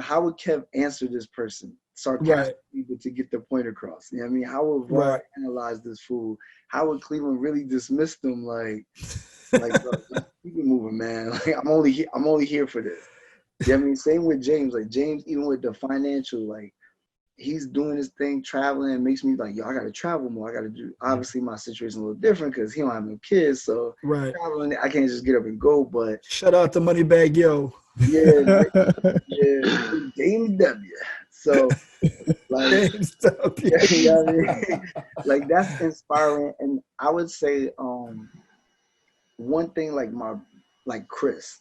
Speaker 2: How would Kev answer this person? Sarcastically, but to get the point across. You know what I mean? How would Var analyze this fool? How would Cleveland really dismiss them? Like, bro, keep it moving, man. Like, I'm only here for this. You know what I mean? Same with James. Like, James, even with the financial, like, he's doing his thing, traveling, and makes me like, yo, I gotta travel more. I gotta do. Obviously, my situation a little different because he don't have no kids, so traveling, I can't just get up and go. But
Speaker 1: shout out to Moneybag Yo.
Speaker 2: Yeah, James W. So, like,
Speaker 1: James W.
Speaker 2: You know what I mean? Like, that's inspiring. And I would say, one thing, like Chris,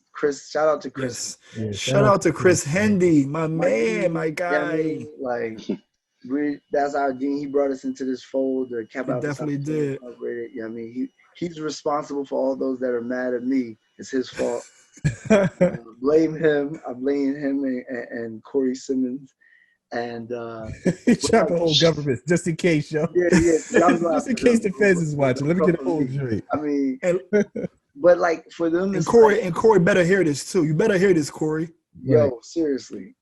Speaker 2: shout out to Chris.
Speaker 1: Yes. Yeah, shout out to Chris Hendy, my man, my guy.
Speaker 2: You know I mean? Like, that's our dean. He brought us into this fold. The Cap Out
Speaker 1: definitely did.
Speaker 2: You know I mean? He's responsible for all those that are mad at me. It's his fault. Blame him. I blame him and Corey Simmons. And
Speaker 3: Trying to hold government just in case, yo.
Speaker 2: Yeah.
Speaker 3: Just in case the feds is watching. Let me get a hold straight.
Speaker 2: I mean, but like for them,
Speaker 1: and Corey better hear this too. You better hear this, Corey.
Speaker 2: Yo,
Speaker 3: Right.
Speaker 2: seriously,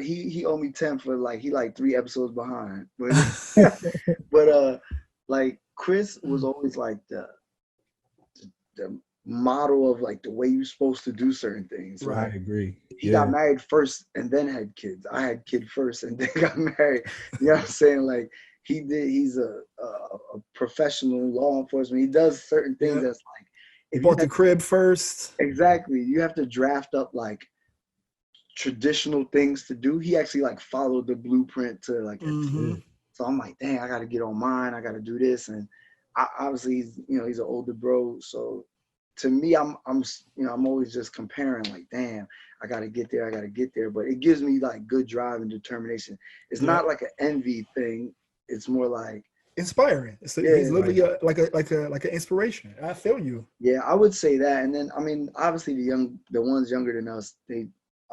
Speaker 2: he owed me 10 for like 3 episodes behind. But like Chris was always like the model of like the way you're supposed to do certain things. Right?
Speaker 3: I agree.
Speaker 2: He got married first and then had kids. I had kid first and then got married. You know what I'm saying? Like he's a professional law enforcement. He does certain things that's like,
Speaker 1: he bought the crib first.
Speaker 2: Exactly. You have to draft up like traditional things to do. He actually like followed the blueprint to like So I'm like, dang, I gotta get on mine, I gotta do this. And obviously he's an older bro. So to me, I'm always just comparing, like, damn, I gotta get there. But it gives me like good drive and determination. It's not like an envy thing. It's more like
Speaker 1: inspiring. He's literally like an inspiration. I feel you.
Speaker 2: Yeah, I would say that. And then I mean, obviously the ones younger than us,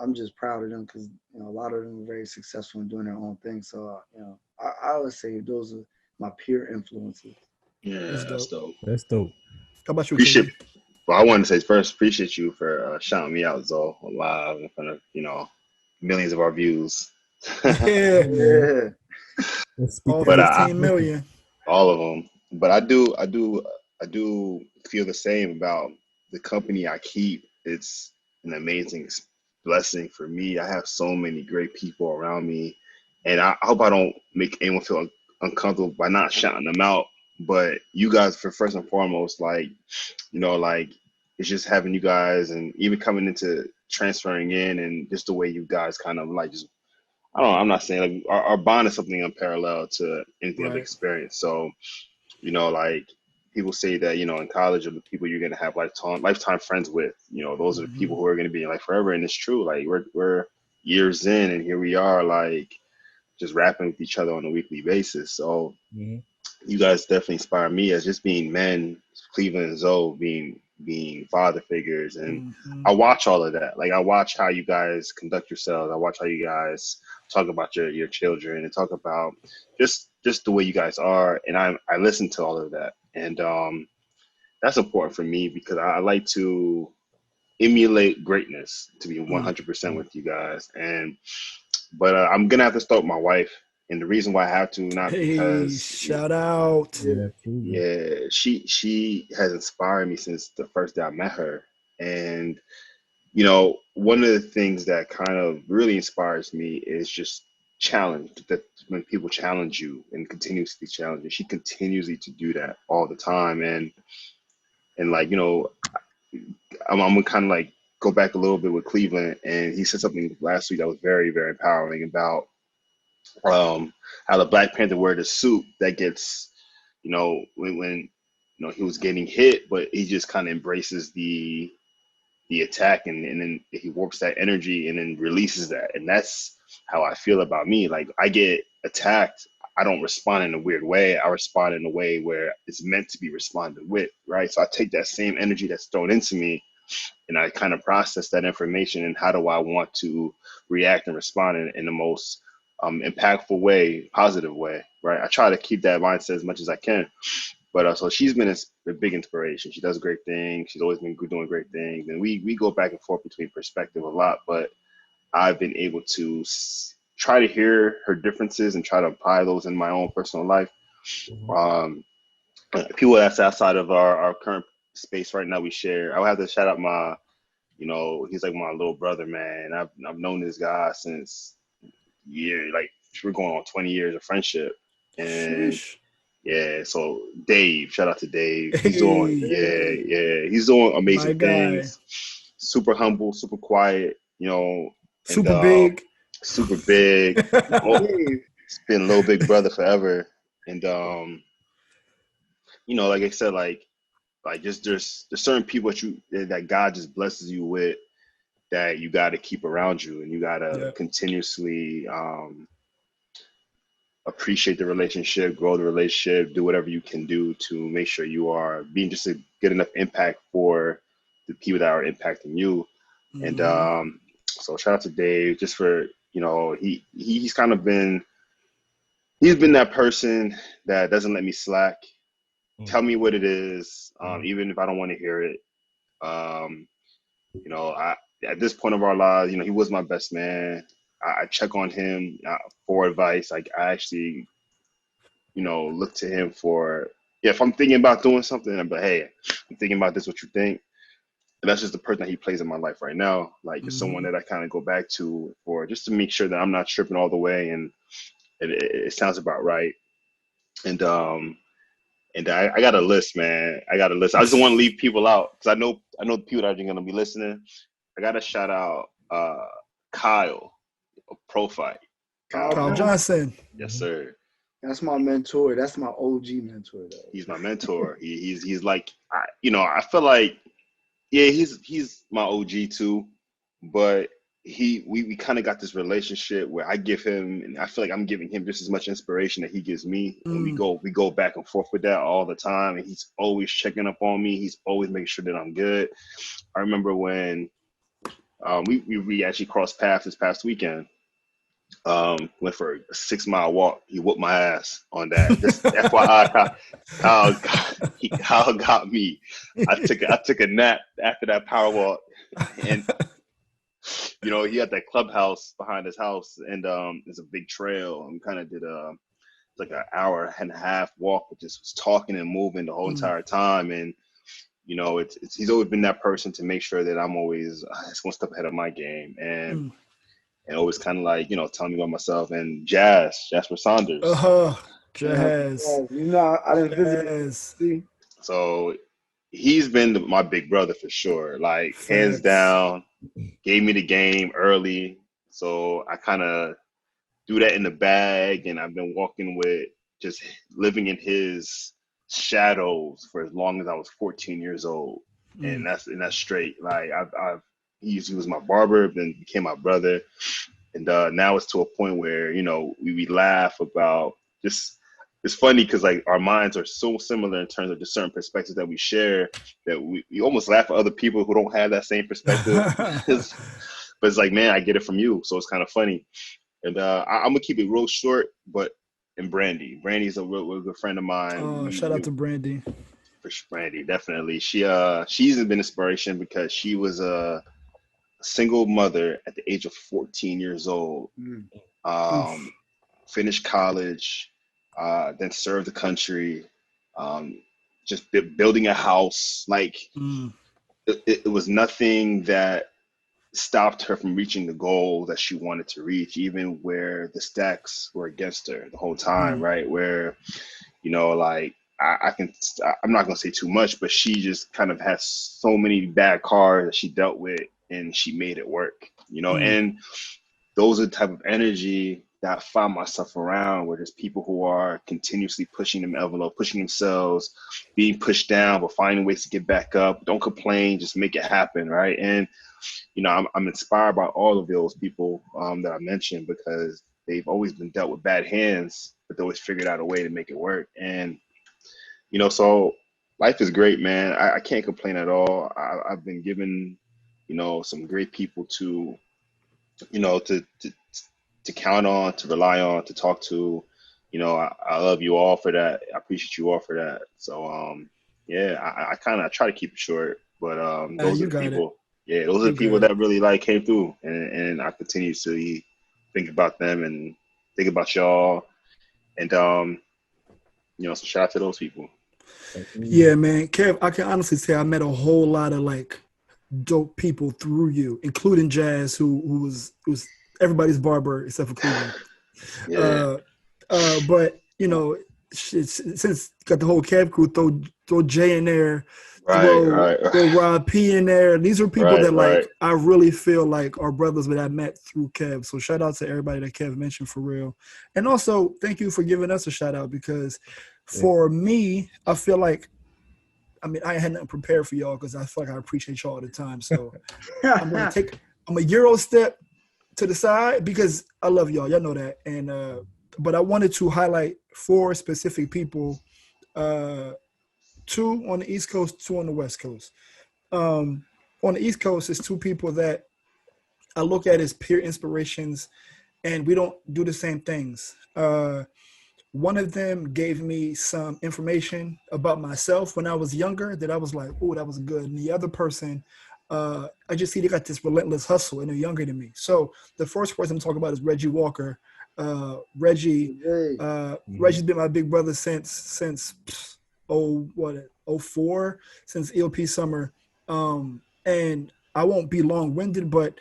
Speaker 2: I'm just proud of them because a lot of them are very successful in doing their own thing. So I would say those are my peer influences.
Speaker 4: Yeah, that's dope.
Speaker 3: That's dope.
Speaker 1: How about you?
Speaker 4: Well, I wanted to say first, appreciate you for shouting me out, Zoe, live in front of millions of our views.
Speaker 2: Yeah.
Speaker 1: All 15 million.
Speaker 4: All of them. But I do feel the same about the company I keep. It's an amazing blessing for me. I have so many great people around me, and I hope I don't make anyone feel uncomfortable by not shouting them out. But you guys, for first and foremost, like it's just having you guys, and even coming into transferring in, and just the way you guys kind of like just, I don't know, I'm not saying like our bond is something unparalleled to anything I've experienced. So, like people say that, in college are the people you're going to have lifetime friends with, those are the people who are going to be like forever. And it's true. Like we're years in, and here we are, like just rapping with each other on a weekly basis. So you guys definitely inspire me as just being men, Cleveland and Zoe being father figures. And I watch all of that. Like I watch how you guys conduct yourselves. I watch how you guys talk about your children and talk about just the way you guys are. And I listen to all of that. And that's important for me because I like to emulate greatness, to be 100% with you guys. But I'm going to have to start with my wife. And the reason why I have to, not because
Speaker 1: shout out.
Speaker 4: Yeah, she has inspired me since the first day I met her. And one of the things that kind of really inspires me is just challenge, that when people challenge you and continuously challenge you. She continuously to do that all the time. And like, I'm gonna kind of like go back a little bit with Cleveland, and he said something last week that was very, very empowering about how the Black Panther wear the suit that gets, when he was getting hit, but he just kind of embraces the attack, and then he warps that energy and then releases that. And that's how I feel about me. Like I get attacked, I don't respond in a weird way. I respond in a way where it's meant to be responded with, right? So I take that same energy that's thrown into me, and I kind of process that information, and how do I want to react and respond in the most impactful way, positive way, right? I try to keep that mindset as much as I can. But so she's been a big inspiration. She does great things. She's always been doing great things. And we go back and forth between perspective a lot, but I've been able to try to hear her differences and try to apply those in my own personal life. People that's outside of our current space right now we share. I would have to shout out my, he's like my little brother, man. I've known this guy since like we're going on 20 years of friendship. And yeah, so Dave, shout out to Dave. He's he's doing amazing things. Super humble, super quiet,
Speaker 1: super big.
Speaker 4: Super big. It's been a little big brother forever. And like I said, like just there's certain people that God just blesses you with, that you got to keep around you, and you got to continuously appreciate the relationship, grow the relationship, do whatever you can do to make sure you are being just a good enough impact for the people that are impacting you. And so shout out to Dave just for you know, he's kind of been, he's been that person that doesn't let me slack. Tell me what it is, even if I don't want to hear it. You know, at this point of our lives, you know, he was my best man. I check on him for advice. Like I actually, you know, look to him for, yeah, if I'm thinking about doing something, I'm like, hey, I'm thinking about this, what you think? And that's just the person that he plays in my life right now. Like it's someone that I kind of go back to for just to make sure that I'm not tripping all the way and it sounds about right. And I got a list, man. I got a list. I just want to leave people out because I know people that are going to be listening. I got to shout out Kyle of Profight.
Speaker 1: Kyle Johnson.
Speaker 4: Yes, sir.
Speaker 2: That's my mentor. That's my OG mentor, though.
Speaker 4: He's my mentor. He's like, you know, I feel like, yeah, he's my OG too, but we kind of got this relationship where I give him, and I feel like I'm giving him just as much inspiration that he gives me. And we go back and forth with that all the time. And he's always checking up on me. He's always making sure that I'm good. I remember when we actually crossed paths this past weekend. Went for a 6-mile walk. He whooped my ass on that. Just FYI, Kyle got me. I took a nap after that power walk, and you know, he had that clubhouse behind his house, and there's a big trail. And we kind of did like an hour and a half walk, but just was talking and moving the whole entire time. And you know, he's always been that person to make sure that I'm always one step ahead of my game, and always kind of like, you know, telling me about myself. And Jasper Saunders.
Speaker 1: Jazz.
Speaker 2: You know, I didn't visit.
Speaker 4: So he's been my big brother for sure. Like hands down, gave me the game early. So I kind of do that in the bag, and I've been walking with just living in his shadows for as long as I was 14 years old. And that's straight. Like he was my barber, then became my brother. And now it's to a point where, you know, we laugh about just, it's funny because like our minds are so similar in terms of just certain perspectives that we share that we almost laugh at other people who don't have that same perspective. But it's like, man, I get it from you. So it's kind of funny. And I'm going to keep it real short, but and Brandy's a real good friend of mine.
Speaker 1: Oh, shout out to Brandy.
Speaker 4: Brandy, definitely. She's been inspiration because she was a single mother at the age of 14 years old. Finished college, then served the country, just building a house. Like it was nothing that stopped her from reaching the goal that she wanted to reach, even where the stacks were against her the whole time, right? Where, you know, like I'm not going to say too much, but she just kind of has so many bad cards that she dealt with, and she made it work, you know? And those are the type of energy that I find myself around, where there's people who are continuously pushing them envelope, pushing themselves, being pushed down, but finding ways to get back up. Don't complain, just make it happen, right? And, you know, I'm inspired by all of those people that I mentioned, because they've always been dealt with bad hands, but they always figured out a way to make it work. And, you know, so life is great, man. I can't complain at all. I've been given, you know, some great people to, you know, to count on, to rely on, to talk to. You know, I love you all for that. I appreciate you all for that. So, yeah, I try to keep it short, but those are the people. Yeah, those are the people that really like came through, and I continue to think about them and think about y'all, and you know, so shout out to those people.
Speaker 1: Yeah, man, Kev, I can honestly say I met a whole lot of like dope people through you, including Jazz, who was everybody's barber except for Cleveland.
Speaker 4: Yeah.
Speaker 1: But you know, since got the whole Kev crew, throw Jay in there. Throw Rob P in there. These are people that like I really feel like are brothers that I met through Kev. So shout out to everybody that Kev mentioned for real. And also thank you for giving us a shout out, because for me, I feel like, I mean, I had nothing prepared for y'all because I feel like I appreciate y'all all the time. So I'm a Euro step to the side because I love y'all. Y'all know that. And but I wanted to highlight 4 specific people. 2 on the East Coast, 2 on the West Coast. On the East Coast, it's 2 people that I look at as peer inspirations and we don't do the same things. One of them gave me some information about myself when I was younger that I was like, oh, that was good. And the other person, I just see they got this relentless hustle and they're younger than me. So the first person I'm talking about is Reggie Walker. Reggie's been my big brother since 04, since EOP summer. And I won't be long-winded, but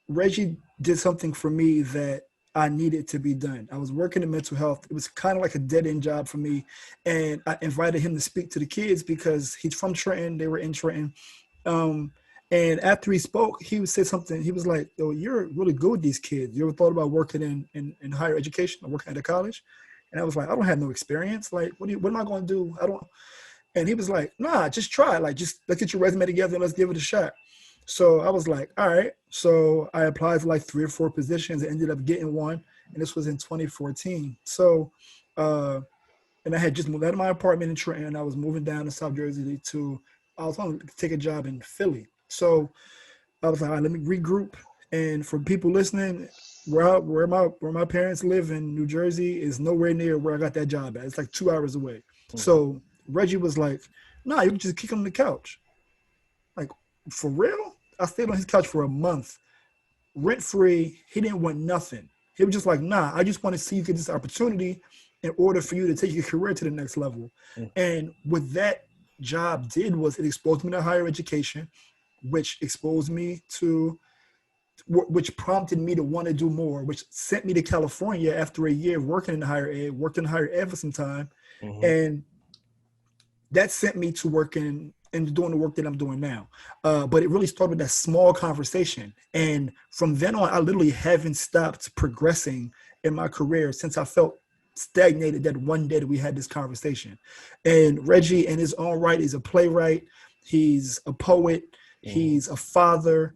Speaker 1: Reggie did something for me that I needed to be done. I was working in mental health. It was kind of like a dead-end job for me. And I invited him to speak to the kids because he's from Trenton. They were in Trenton. And after he spoke, he said something. He was like, yo, you're really good with these kids. You ever thought about working in higher education or working at a college? And I was like, I don't have no experience. Like, what am I going to do? I don't. And he was like, nah, just try. Like, just let's get your resume together and let's give it a shot. So I was like, all right. So I applied for like 3 or 4 positions and ended up getting one. And this was in 2014. So, and I had just moved out of my apartment in Trenton. I was moving down to South Jersey I was going to take a job in Philly. So I was like, all right, let me regroup. And for people listening, where my parents live in New Jersey is nowhere near where I got that job at. It's like 2 hours away. Mm-hmm. So Reggie was like, nah, you can just kick him on the couch. Like, for real? I stayed on his couch for a month, rent-free. He didn't want nothing. He was just like, nah, I just want to see you get this opportunity in order for you to take your career to the next level. Mm-hmm. And what that job did was it exposed me to higher education, which prompted me to want to do more, which sent me to California after a year of working in higher ed, worked in higher ed for some time. Mm-hmm. And that sent me to working and doing the work that I'm doing now. But it really started with that small conversation. And from then on, I literally haven't stopped progressing in my career since I felt stagnated that one day that we had this conversation. And Reggie, in his own right, is a playwright. He's a poet. Mm-hmm. He's a father.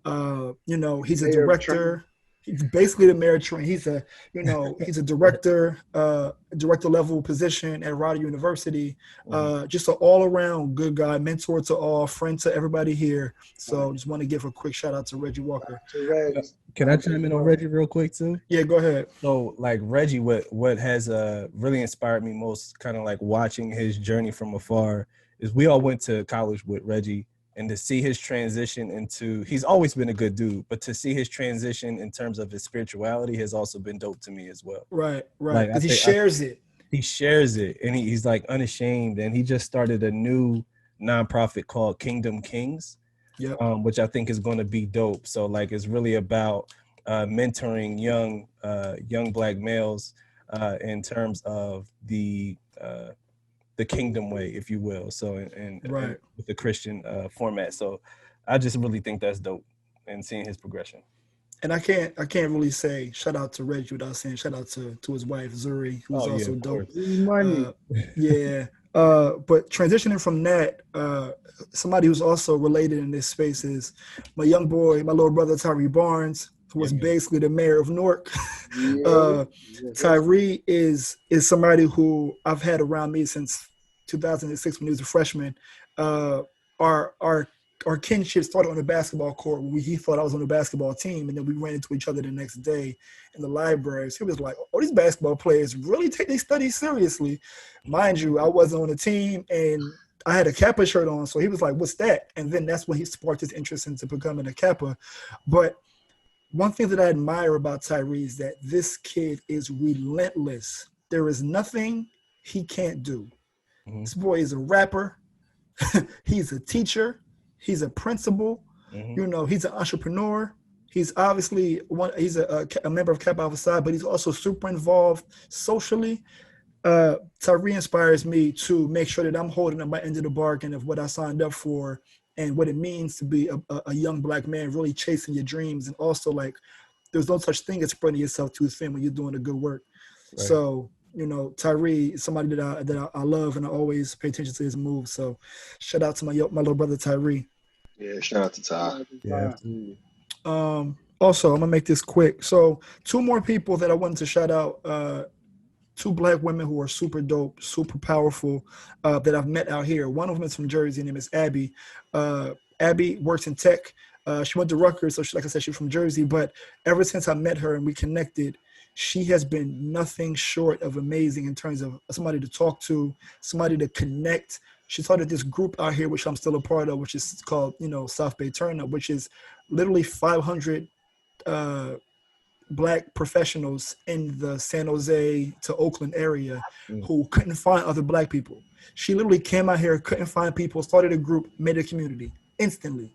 Speaker 1: He's a director. He's basically the mayor of Trenton. He's a director, director level position at Rider University. Just an all around good guy, mentor to all, friend to everybody here. So just want to give a quick shout out to Reggie Walker.
Speaker 3: Can I chime in on Reggie real quick too?
Speaker 1: Yeah, go ahead.
Speaker 3: So like Reggie, what has really inspired me most, kind of like watching his journey from afar, is we all went to college with Reggie. And to see his transition he's always been a good dude, but to see his transition in terms of his spirituality has also been dope to me as well.
Speaker 1: Right. Because he shares it.
Speaker 3: He shares it, and he's like unashamed. And he just started a new nonprofit called Kingdom Kings, which I think is going to be dope. So like, it's really about mentoring young Black males in terms of the kingdom way, if you will. So and with the Christian format. So I just really think that's dope, and seeing his progression.
Speaker 1: And I can't really say shout out to Reggie without saying shout out to his wife Zuri, who's also dope. But transitioning from that, somebody who's also related in this space is my young boy, my little brother Tyree Barnes, who was basically the mayor of Newark. Tyree is somebody who I've had around me since 2006 when he was a freshman. Our kinship started on the basketball court when he thought I was on the basketball team, and then we ran into each other the next day in the library. So he was like, oh, these basketball players really take their studies seriously. Mind you, I wasn't on the team, and I had a Kappa shirt on, so he was like, what's that? And then that's when he sparked his interest into becoming a Kappa. But one thing that I admire about Tyree is that this kid is relentless. There is nothing he can't do. Mm-hmm. This boy is a rapper. He's a teacher. He's a principal. Mm-hmm. He's an entrepreneur. He's obviously he's a member of Kappa Alpha Psi, but he's also super involved socially. Tyree inspires me to make sure that I'm holding up my end of the bargain of what I signed up for and what it means to be a young Black man really chasing your dreams. And also, like, there's no such thing as spreading yourself too thin when you're doing the good work. Right. So, Tyree is somebody that I love, and I always pay attention to his moves. So shout out to my little brother Tyree.
Speaker 4: Yeah, shout out to Ty.
Speaker 3: Yeah.
Speaker 1: Also, I'm gonna make this quick. So 2 more people that I wanted to shout out. 2 Black women who are super dope, super powerful, that I've met out here. One of them is from Jersey. Her name is Abby. Abby works in tech. She went to Rutgers, so like I said, she's from Jersey. But ever since I met her and we connected, she has been nothing short of amazing in terms of somebody to talk to, somebody to connect. She started this group out here, which I'm still a part of, which is called, South Bay Turn Up, which is literally 500 Black professionals in the San Jose to Oakland area who couldn't find other Black people. She literally came out here, couldn't find people, started a group, made a community instantly.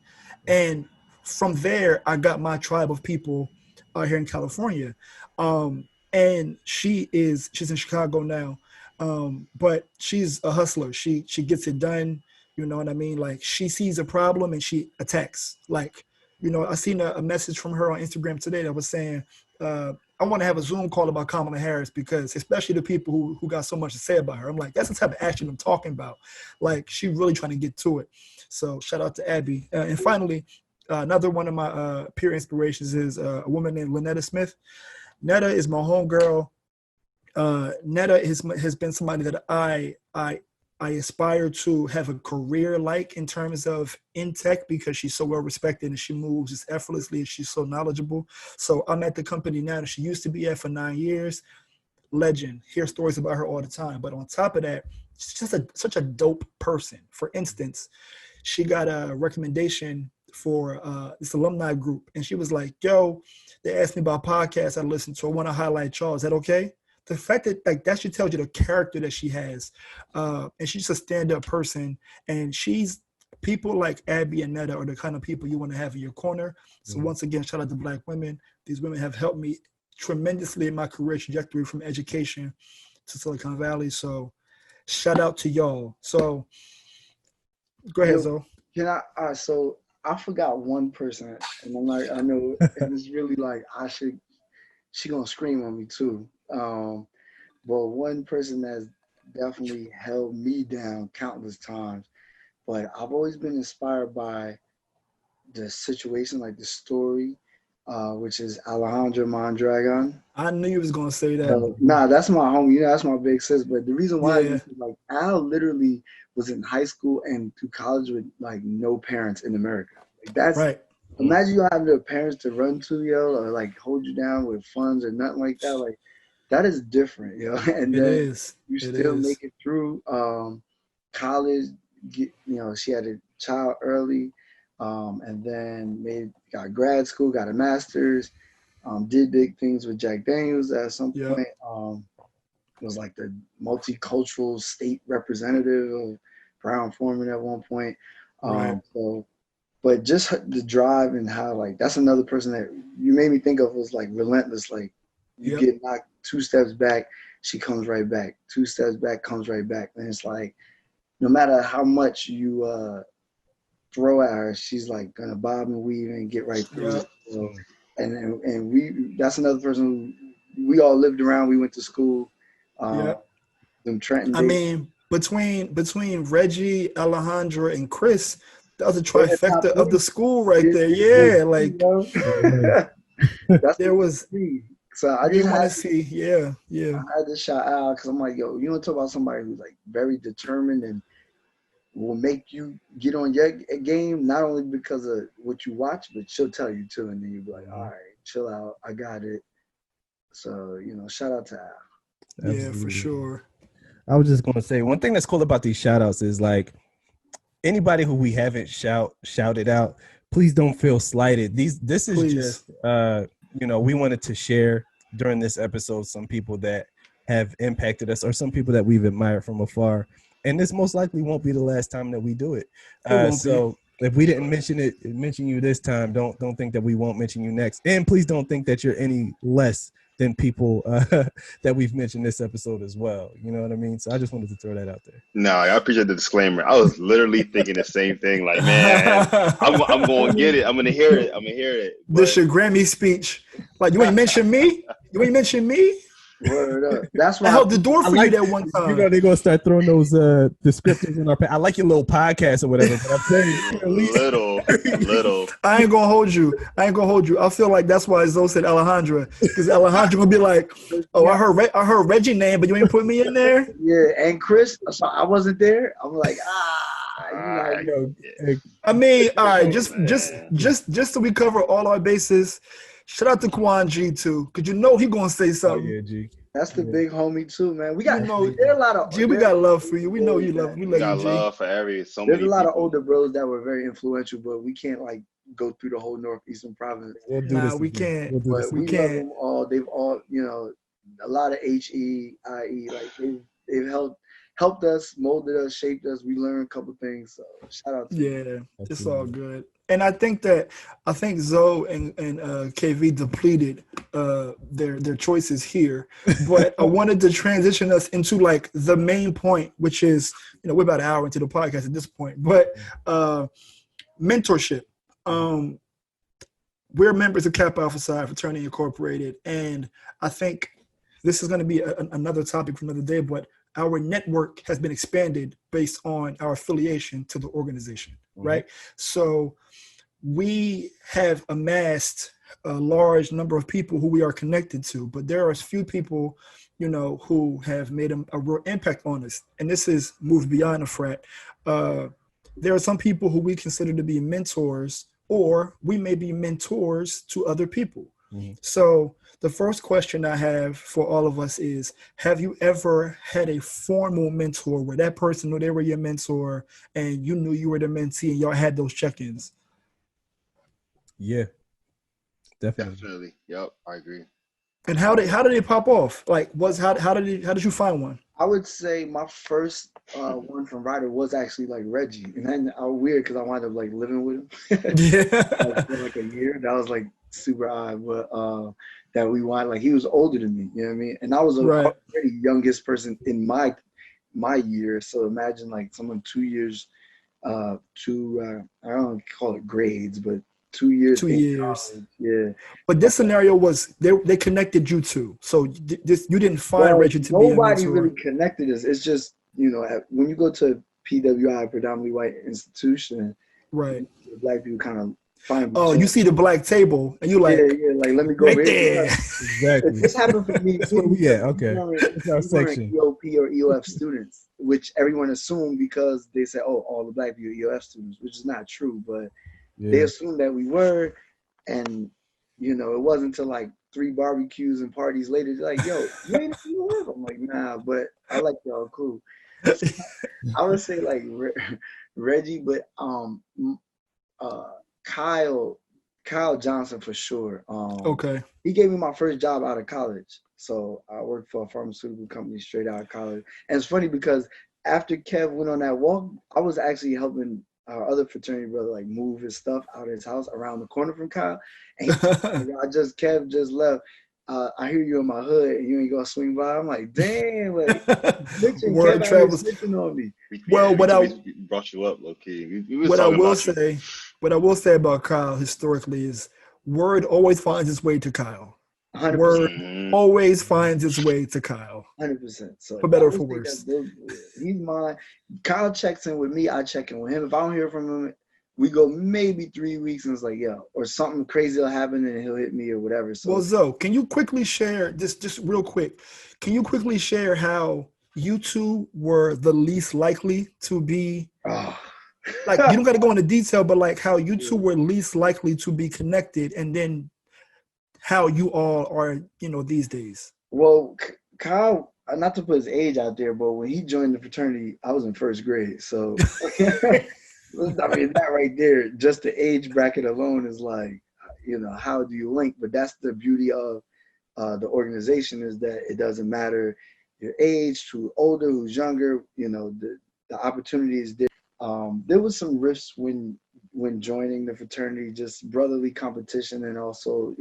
Speaker 1: And from there, I got my tribe of people out here in California. And she's in Chicago now. But she's a hustler. She gets it done. You know what I mean? Like, she sees a problem and she attacks. Like, I seen a message from her on Instagram today that was saying, I want to have a Zoom call about Kamala Harris, because especially the people who got so much to say about her. I'm like, that's the type of action I'm talking about. Like, she really trying to get to it. So shout out to Abby. And finally, another one of my peer inspirations is a woman named Lynetta Smith. Netta is my homegirl. Netta has been somebody that I aspire to have a career like in terms of in tech, because she's so well respected and she moves just effortlessly and she's so knowledgeable. So I'm at the company now that she used to be at for 9 years. Legend. Hear stories about her all the time. But on top of that, she's just such a dope person. For instance, she got a recommendation for this alumni group, and she was like, yo, they asked me about podcasts I listen to. I want to highlight y'all. Is that okay? The fact that that should tell you the character that she has. And she's a stand-up person. And people like Abby and Netta are the kind of people you want to have in your corner. So once again, shout out to Black women. These women have helped me tremendously in my career trajectory from education to Silicon Valley. So shout out to y'all. So go ahead, Zoe.
Speaker 2: So I forgot one person, and I'm like, I know, and it's really like, she gonna scream on me too. But one person that's definitely held me down countless times, but I've always been inspired by the situation, like the story, which is Alejandra Mondragon.
Speaker 1: I knew you was gonna say that.
Speaker 2: That's my homie. That's my big sis. But the reason why is like, Al literally was in high school and through college with like no parents in America. Like, that's right. Imagine you having the parents to run to, or like hold you down with funds or nothing like that. Like, that is different, And then you still make it through college. She had a child early, and then got grad school, got a master's, did big things with Jack Daniels at some point. Was like the multicultural state representative of Brown-Forman at one point. But just the drive and how, like, that's another person that you made me think of was like relentless. Like, you get knocked 2 steps back, she comes right back. 2 steps back, comes right back. And it's like, no matter how much you throw at her, she's like gonna bob and weave and get right through it. So, and that's another person who we all lived around. We went to school. Them Trenton.
Speaker 1: I mean, between Reggie, Alejandra, and Chris, that was a trifecta of the school right there. Yeah, like there was.
Speaker 2: So I just want to
Speaker 1: see. Yeah.
Speaker 2: I had to shout out because I'm like, yo, you don't talk about somebody who's like very determined and will make you get on your game, not only because of what you watch, but she'll tell you too, and then you'll be like, all right, chill out, I got it. So shout out to Al.
Speaker 1: Absolutely. Yeah, for sure.
Speaker 3: I was just gonna say, one thing that's cool about these shout outs is like, anybody who we haven't shouted out, please don't feel slighted. This is just we wanted to share during this episode some people that have impacted us or some people that we've admired from afar. And this most likely won't be the last time that we do it. So if we didn't mention you this time, don't think that we won't mention you next. And please don't think that you're any less than people that we've mentioned this episode as well. You know what I mean? So I just wanted to throw that out there.
Speaker 4: No, I appreciate the disclaimer. I was literally thinking the same thing. Like, man, I'm going to get it. I'm going to hear it. But...
Speaker 1: This your Grammy speech. Like, you ain't mention me?
Speaker 2: Word up. That's why
Speaker 1: I held the door for you that one time.
Speaker 3: They're gonna start throwing those descriptors in our. I like your little podcast or whatever, but I'm saying
Speaker 4: little.
Speaker 1: I ain't gonna hold you. I feel like that's why Zoe said Alejandra, because Alejandra gonna be like, oh, I heard Reggie name, but you ain't put me in there.
Speaker 2: Yeah, and Chris, so I wasn't there. I'm like,
Speaker 1: I mean, all right, just so we cover all our bases, shout out to Quan G too, because you know he gonna say something.
Speaker 3: Oh, yeah, G.
Speaker 2: That's the big homie too, man. We got
Speaker 1: You know,
Speaker 2: there are a lot of
Speaker 1: G, we got love for you. We know you love. We
Speaker 4: We
Speaker 1: love
Speaker 4: got
Speaker 1: you, G.
Speaker 4: love for
Speaker 2: There's
Speaker 4: many
Speaker 2: a lot of
Speaker 4: people.
Speaker 2: older bros that were very influential, but we can't like go through the whole northeastern province.
Speaker 3: We'll do
Speaker 1: Nah,
Speaker 3: this
Speaker 1: we
Speaker 3: again.
Speaker 1: can't.
Speaker 3: We'll do this
Speaker 2: But
Speaker 1: We
Speaker 2: we love
Speaker 1: can't.
Speaker 2: them all. They've all, a lot of HEIE, like they've helped us, molded us, shaped us. We learned a couple things. So shout out to them.
Speaker 1: Yeah, it's all good. And I think Zoe and KV depleted their choices here, but I wanted to transition us into like the main point, which is we're about an hour into the podcast at this point, but mentorship. We're members of Kappa Alpha Psi Fraternity Incorporated, and I think this is going to be another topic for another day, but our network has been expanded based on our affiliation to the organization, right? So we have amassed a large number of people who we are connected to, but there are a few people, who have made a real impact on us. And this is moved beyond a frat. There are some people who we consider to be mentors, or we may be mentors to other people. So the first question I have for all of us is, have you ever had a formal mentor where that person knew they were your mentor and you knew you were the mentee and y'all had those check-ins?
Speaker 3: Yeah, definitely.
Speaker 4: Definitely. Yep, I agree.
Speaker 2: And
Speaker 1: how did they pop off? Like, how did you find one?
Speaker 2: I would say my first one from Ryder was actually like Reggie, and then weird because I wound up like living with him for like a year. That was like super odd, but that we wanted, like, he was older than me, you know what I mean? And I was already youngest person in my year, so imagine like someone 2 years, I don't call it grades, but 2 years.
Speaker 1: 2 years.
Speaker 2: College, yeah.
Speaker 1: But this scenario was they connected you two, so you didn't find Reggie to be a mentor.
Speaker 2: Nobody really connected us. It's just when you go to PWI, predominantly white institution,
Speaker 1: right?
Speaker 2: Black people kind of find.
Speaker 1: Oh, you see the black table, and you like,
Speaker 2: like let me go
Speaker 1: right there.
Speaker 3: Exactly.
Speaker 2: This happened for me too.
Speaker 3: Yeah, okay.
Speaker 2: It's our section. EOP or EOF students, which everyone assumed because they said, "Oh, all the black people are EOF students," which is not true, but. Yeah. They assumed that we were, and it wasn't until like 3 barbecues and parties later, they're like, "Yo, you ain't EOF?" I'm like, "Nah, but I like y'all, cool." I would say like Reggie, but Kyle Johnson for sure.
Speaker 1: Okay.
Speaker 2: He gave me my first job out of college, so I worked for a pharmaceutical company straight out of college. And it's funny because after Kev went on that walk, I was actually helping our other fraternity brother like move his stuff out of his house around the corner from Kyle. And Kev just left. I hear you in my hood and you ain't gonna swing by. I'm like, damn, like
Speaker 1: word travels
Speaker 2: on me.
Speaker 1: Well, what I
Speaker 4: brought you up, low key.
Speaker 1: What I will say about Kyle historically is word always finds its way to Kyle. 100%. Word always finds its way to Kyle.
Speaker 2: 100%. So
Speaker 1: for better or for worse.
Speaker 2: He's mine. Kyle checks in with me. I check in with him. If I don't hear from him, we go maybe 3 weeks and it's like, yo, or something crazy will happen and he'll hit me or whatever. So,
Speaker 1: well, Zoe, can you quickly share just real quick? Can you quickly share how you two were the least likely to be? Like, you don't got to go into detail, but like how you two were least likely to be connected, and then how you all are, these days.
Speaker 2: Well, Kyle, not to put his age out there, but when he joined the fraternity, I was in first grade. So, I mean, that right there, just the age bracket alone is like, how do you link? But that's the beauty of the organization, is that it doesn't matter your age, who's older, who's younger, the opportunity is there. There was some rifts when joining the fraternity, just brotherly competition, and also,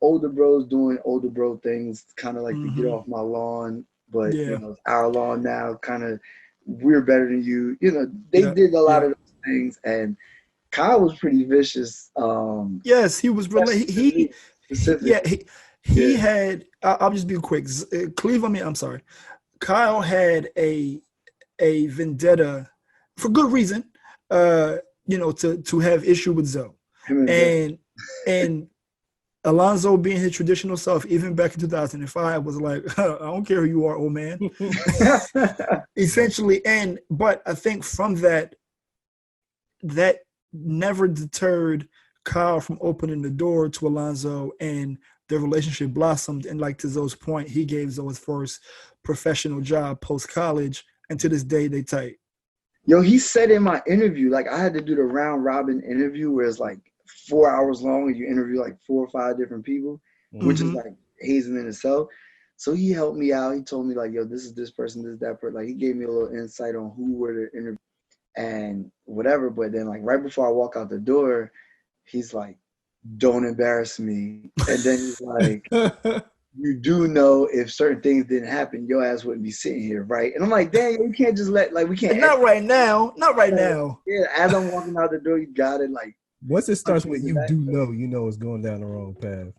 Speaker 2: older bros doing older bro things, kind of like to get off my lawn, but it's our lawn now, kind of we're better than you. They did a lot of those things, and Kyle was pretty vicious.
Speaker 1: Yes, he was really he had. I'll just be quick. I'm sorry. Kyle had a vendetta for good reason. To have issue with Zoe, and Alonzo being his traditional self, even back in 2005, was like, I don't care who you are, old man. Essentially, but I think from that, that never deterred Kyle from opening the door to Alonzo, and their relationship blossomed. And like to Zoe's point, he gave Zoe his first professional job post college, and to this day they tight.
Speaker 2: Yo, he said in my interview, like I had to do the round robin interview where it's like 4 hours long and you interview like 4 or 5 different people, which is like hazing in itself. So he helped me out. He told me like, yo, this is this person, this is that person. Like he gave me a little insight on who were to interview and whatever. But then like right before I walk out the door, he's like, don't embarrass me. And then he's like, you do know if certain things didn't happen, your ass wouldn't be sitting here, right? And I'm like, dang, you can't just let, like, we can't.
Speaker 1: Not right now. Not right now.
Speaker 2: Yeah, as I'm walking out the door, you got it. Like,
Speaker 3: once it starts with you do know, you know it's going down the wrong path.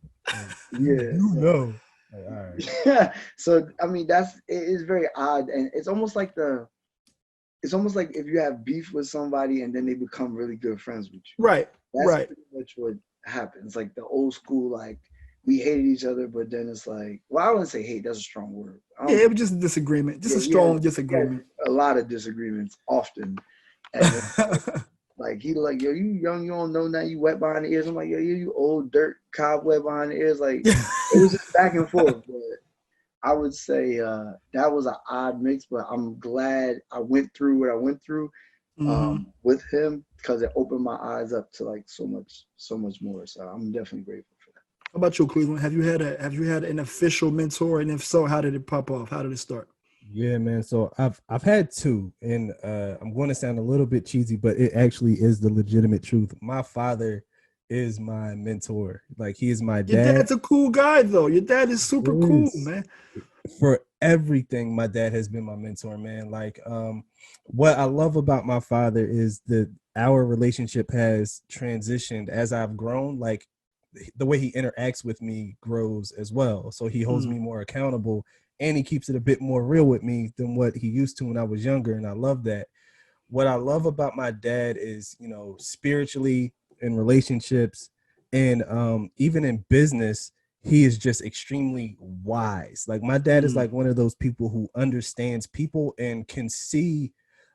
Speaker 2: Yeah.
Speaker 3: You know. Like, all right.
Speaker 2: Yeah. So, I mean, it is very odd. And it's almost like if you have beef with somebody and then they become really good friends with you.
Speaker 1: Right.
Speaker 2: That's
Speaker 1: right.
Speaker 2: pretty much what happens. Like the old school, like, we hated each other, but then it's like, well, I wouldn't say hate. That's a strong word.
Speaker 1: Yeah, it was just a disagreement. Just a strong disagreement.
Speaker 2: A lot of disagreements often. And like, he like, yo, you young, you don't know nothing, you wet behind the ears. I'm like, yo, you old dirt cobweb behind the ears. Like, it was just back and forth. But I would say that was an odd mix, but I'm glad I went through what I went through with him, because it opened my eyes up to like so much more. So I'm definitely grateful for that.
Speaker 1: How about you, Cleveland? Have you had an official mentor, and if so, how did it pop off? How did it start?
Speaker 3: Yeah, man. So I've had 2, and I'm going to sound a little bit cheesy, but it actually is the legitimate truth. My father is my mentor. Like, he is my dad.
Speaker 1: Your dad's a cool guy, though. Your dad is super cool, man.
Speaker 3: For everything, my dad has been my mentor, man. Like, what I love about my father is that our relationship has transitioned as I've grown. Like, the way he interacts with me grows as well. So he holds me more accountable, and he keeps it a bit more real with me than what he used to when I was younger. And I love that. What I love about my dad is, you know, spiritually, in relationships, and even in business, he is just extremely wise. Like, my dad is like one of those people who understands people and can see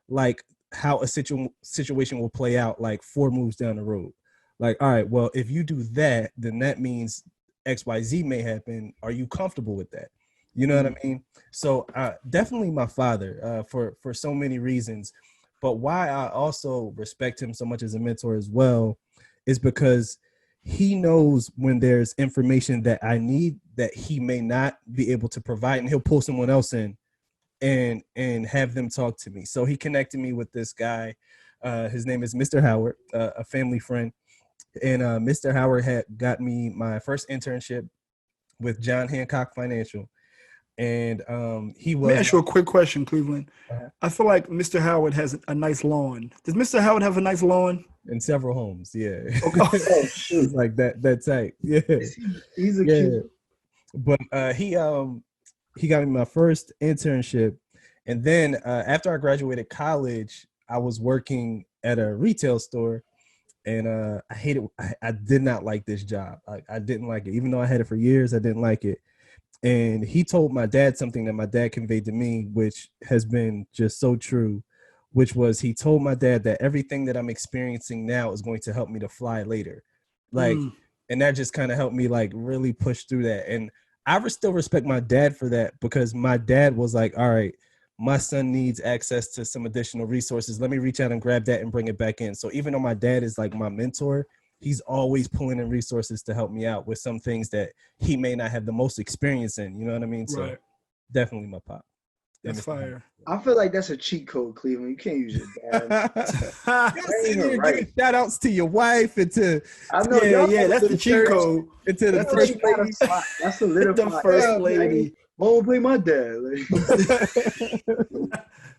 Speaker 3: like how a situation will play out like 4 moves down the road. Like, all right, well, if you do that, then that means XYZ may happen. Are you comfortable with that? You know what I mean? So definitely my father for so many reasons. But why I also respect him so much as a mentor as well is because he knows when there's information that I need that he may not be able to provide, and he'll pull someone else in and have them talk to me. So he connected me with this guy. His name is Mr. Howard, a family friend. And Mr. Howard had got me my first internship with John Hancock Financial. And he was.
Speaker 1: Let me ask you a quick question, Cleveland. I feel like Mr. Howard has a nice lawn. Does Mr. Howard have a nice lawn?
Speaker 3: In several homes, yeah.
Speaker 1: Okay.
Speaker 3: He's like that type. Yeah.
Speaker 2: He's a cute.
Speaker 3: But he got me my first internship. And then after I graduated college, I was working at a retail store. And I hated. I did not like this job. I didn't like it, even though I had it for years. I didn't like it. And he told my dad something that my dad conveyed to me, which has been just so true, which was he told my dad that everything that I'm experiencing now is going to help me to fly later. Like, and that just kind of helped me like really push through that. And I still respect my dad for that, because my dad was like, all right, my son needs access to some additional resources. Let me reach out and grab that and bring it back in. So even though my dad is like my mentor, he's always pulling in resources to help me out with some things that he may not have the most experience in. You know what I mean? So definitely my pop.
Speaker 1: That's fire.
Speaker 2: I feel like that's a cheat code, Cleveland. You can't use your dad.
Speaker 3: You're giving shout outs to your wife and to
Speaker 2: I know,
Speaker 1: that's the cheat code.
Speaker 3: And to the first lady.
Speaker 2: That's a little
Speaker 1: the first lady.
Speaker 2: Won't play my dad.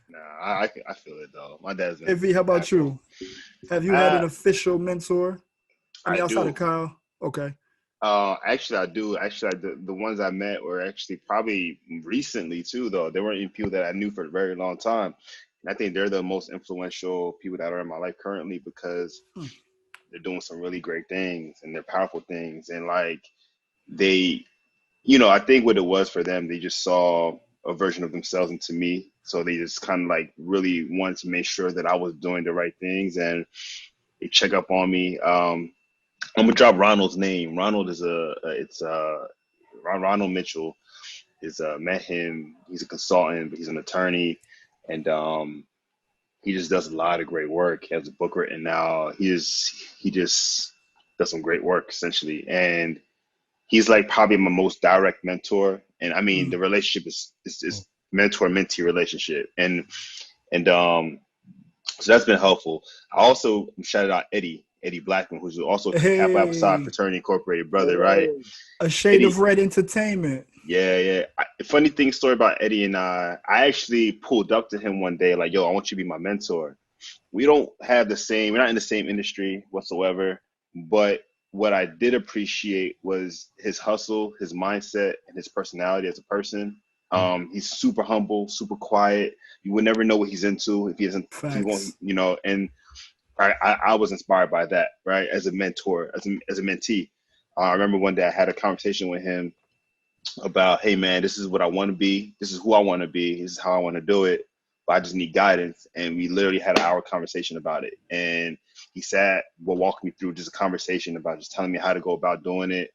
Speaker 4: Nah, I feel it though. My dad's.
Speaker 1: Hey V, how about you? Have you had an official mentor? I mean, outside of Kyle. Okay.
Speaker 4: Actually, I do. Actually, the ones I met were actually probably recently too, though. They weren't even people that I knew for a very long time. And I think they're the most influential people that are in my life currently, because they're doing some really great things and they're powerful things. And like they, I think what it was for them, they just saw a version of themselves into me So they just kind of like really wanted to make sure that I was doing the right things, and they check up on me. I'm gonna drop Ronald's name. Ronald is Ronald Mitchell. Is met him. He's a consultant, but he's an attorney, and he just does a lot of great work. He has a book written now. He just does some great work essentially, and he's like probably my most direct mentor. And I mean, the relationship is mentor mentee relationship, and so that's been helpful. I also shouted out Eddie Blackman, who's also Kappa Alpha Psi Fraternity Incorporated brother, right?
Speaker 1: A shade of red entertainment.
Speaker 4: Yeah. Funny thing story about Eddie and I actually pulled up to him one day, like, yo, I want you to be my mentor. We're not in the same industry whatsoever, but what I did appreciate was his hustle, his mindset, and his personality as a person. He's super humble, super quiet. You would never know what he's into if he isn't, he won't, and I was inspired by that, right? As a mentor, as a mentee. I remember one day I had a conversation with him about, hey man, this is what I want to be. This is who I want to be. This is how I want to do it. But I just need guidance. And we literally had an hour conversation about it. And he walked me through just a conversation about just telling me how to go about doing it.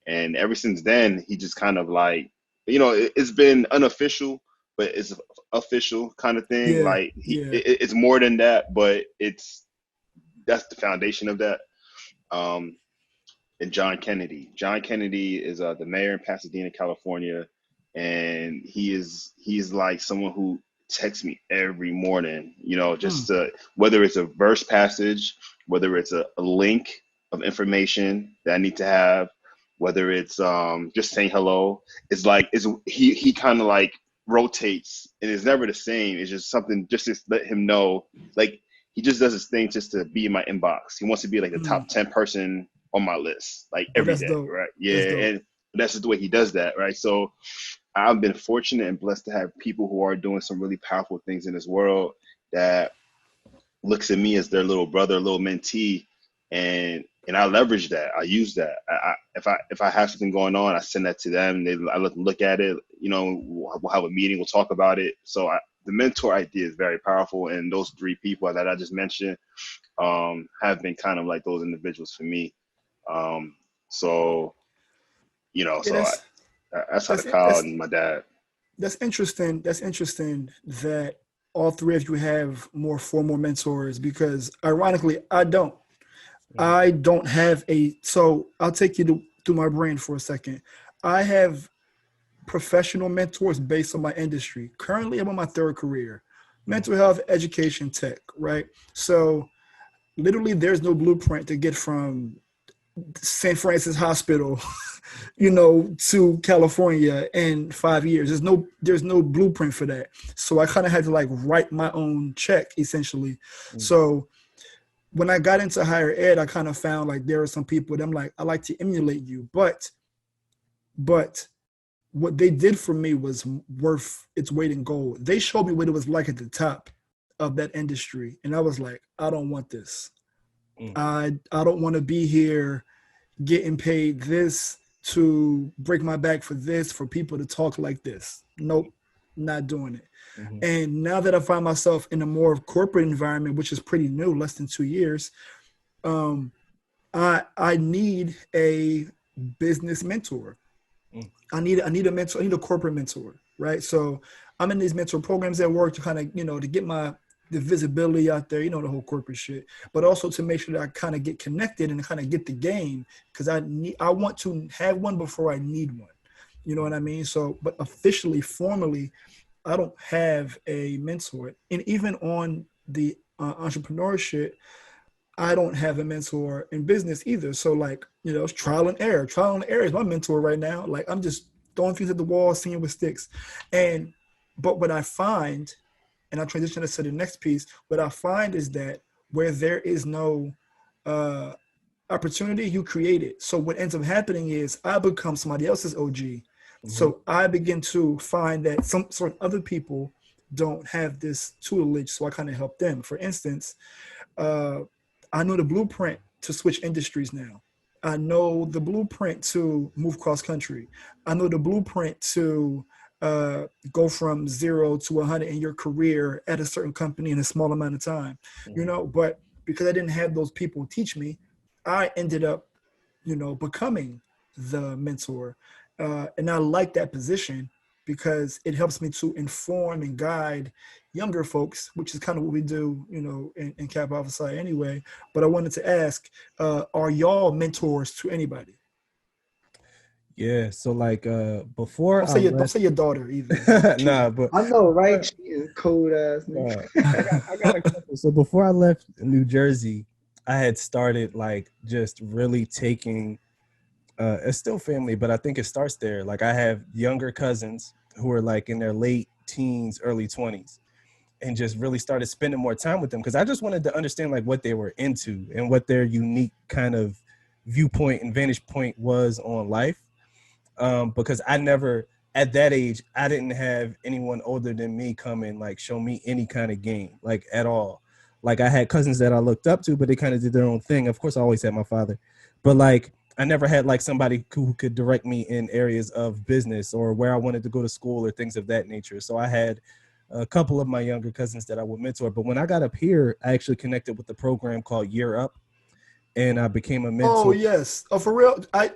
Speaker 4: And ever since then, he just kind of like, it's been unofficial, but it's official kind of thing.
Speaker 1: Yeah,
Speaker 4: like it's more than that, but that's the foundation of that. And John Kennedy. John Kennedy is the mayor in Pasadena, California, and he's like someone who texts me every morning. Whether it's a verse passage, whether it's a link of information that I need to have, whether it's just saying hello. It's like he kind of like rotates, and it's never the same. It's just something just to let him know, like he just does his thing just to be in my inbox. He wants to be like the top 10 person on my list, like every day, dope. Right? Yeah, and that's just the way he does that, right? So I've been fortunate and blessed to have people who are doing some really powerful things in this world that looks at me as their little brother, little mentee, and I leverage that. I use that. If I have something going on, I send that to them. I let them look at it. We'll have a meeting. We'll talk about it. So the mentor idea is very powerful, and those three people that I just mentioned have been kind of like those individuals for me. That's how the Kyle and my dad.
Speaker 1: That's interesting. That's interesting that all three of you have more formal mentors, because ironically, I don't. I don't have so I'll take you through my brain for a second. I have professional mentors based on my industry. Currently, I'm on my third career, mental health, education, tech, right? So literally there's no blueprint to get from St. Francis Hospital, to California in 5 years. There's no blueprint for that. So I kind of had to like write my own check essentially. So when I got into higher ed, I kind of found like there are some people that I'm like, I like to emulate you, but what they did for me was worth its weight in gold. They showed me what it was like at the top of that industry. And I was like, I don't want this. I don't want to be here getting paid this to break my back for this, for people to talk like this. Nope, not doing it. And now that I find myself in a more corporate environment, which is pretty new, less than 2 years, I need a business mentor. I need a mentor. I need a corporate mentor, right? So I'm in these mentor programs at work to kind of, to get the visibility out there, the whole corporate shit, but also to make sure that I kind of get connected and kind of get the game, because I want to have one before I need one. You know what I mean? So, but officially, formally, I don't have a mentor. And even on the entrepreneurship, I don't have a mentor in business either. So like, it's trial and error. Trial and error is my mentor right now. Like I'm just throwing things at the wall, singing with sticks. But what I find, and I'll transition to the next piece, what I find is that where there is no opportunity, you create it. So what ends up happening is I become somebody else's OG. So I begin to find that some sort of other people don't have this tutelage, so I kind of help them. For instance, I know the blueprint to switch industries now. I know the blueprint to move cross country. I know the blueprint to go from 0 to 100 in your career at a certain company in a small amount of time, you know. But because I didn't have those people teach me, I ended up, you know, becoming the mentor. And I like that position because it helps me to inform and guide younger folks, which is kind of what we do, you know, in Cap Alpha Psi anyway. But I wanted to ask, are y'all mentors to anybody?
Speaker 3: Yeah, so like before
Speaker 1: don't say your daughter either.
Speaker 3: Nah, but
Speaker 2: I know, right? She is cold ass.
Speaker 3: I got a couple. So before I left New Jersey, I had started like just really taking it's still family, but I think it starts there. Like I have younger cousins who are like in their late teens, early 20s, and just really started spending more time with them because I just wanted to understand like what they were into and what their unique kind of viewpoint and vantage point was on life. Because I never, at that age, I didn't have anyone older than me come and like show me any kind of game, like at all. Like I had cousins that I looked up to, but they kind of did their own thing. Of course, I always had my father, but like I never had like somebody who could direct me in areas of business or where I wanted to go to school or things of that nature. So I had a couple of my younger cousins that I would mentor. But when I got up here, I actually connected with the program called Year Up. And I became a mentor.
Speaker 1: Oh yes, oh for real. I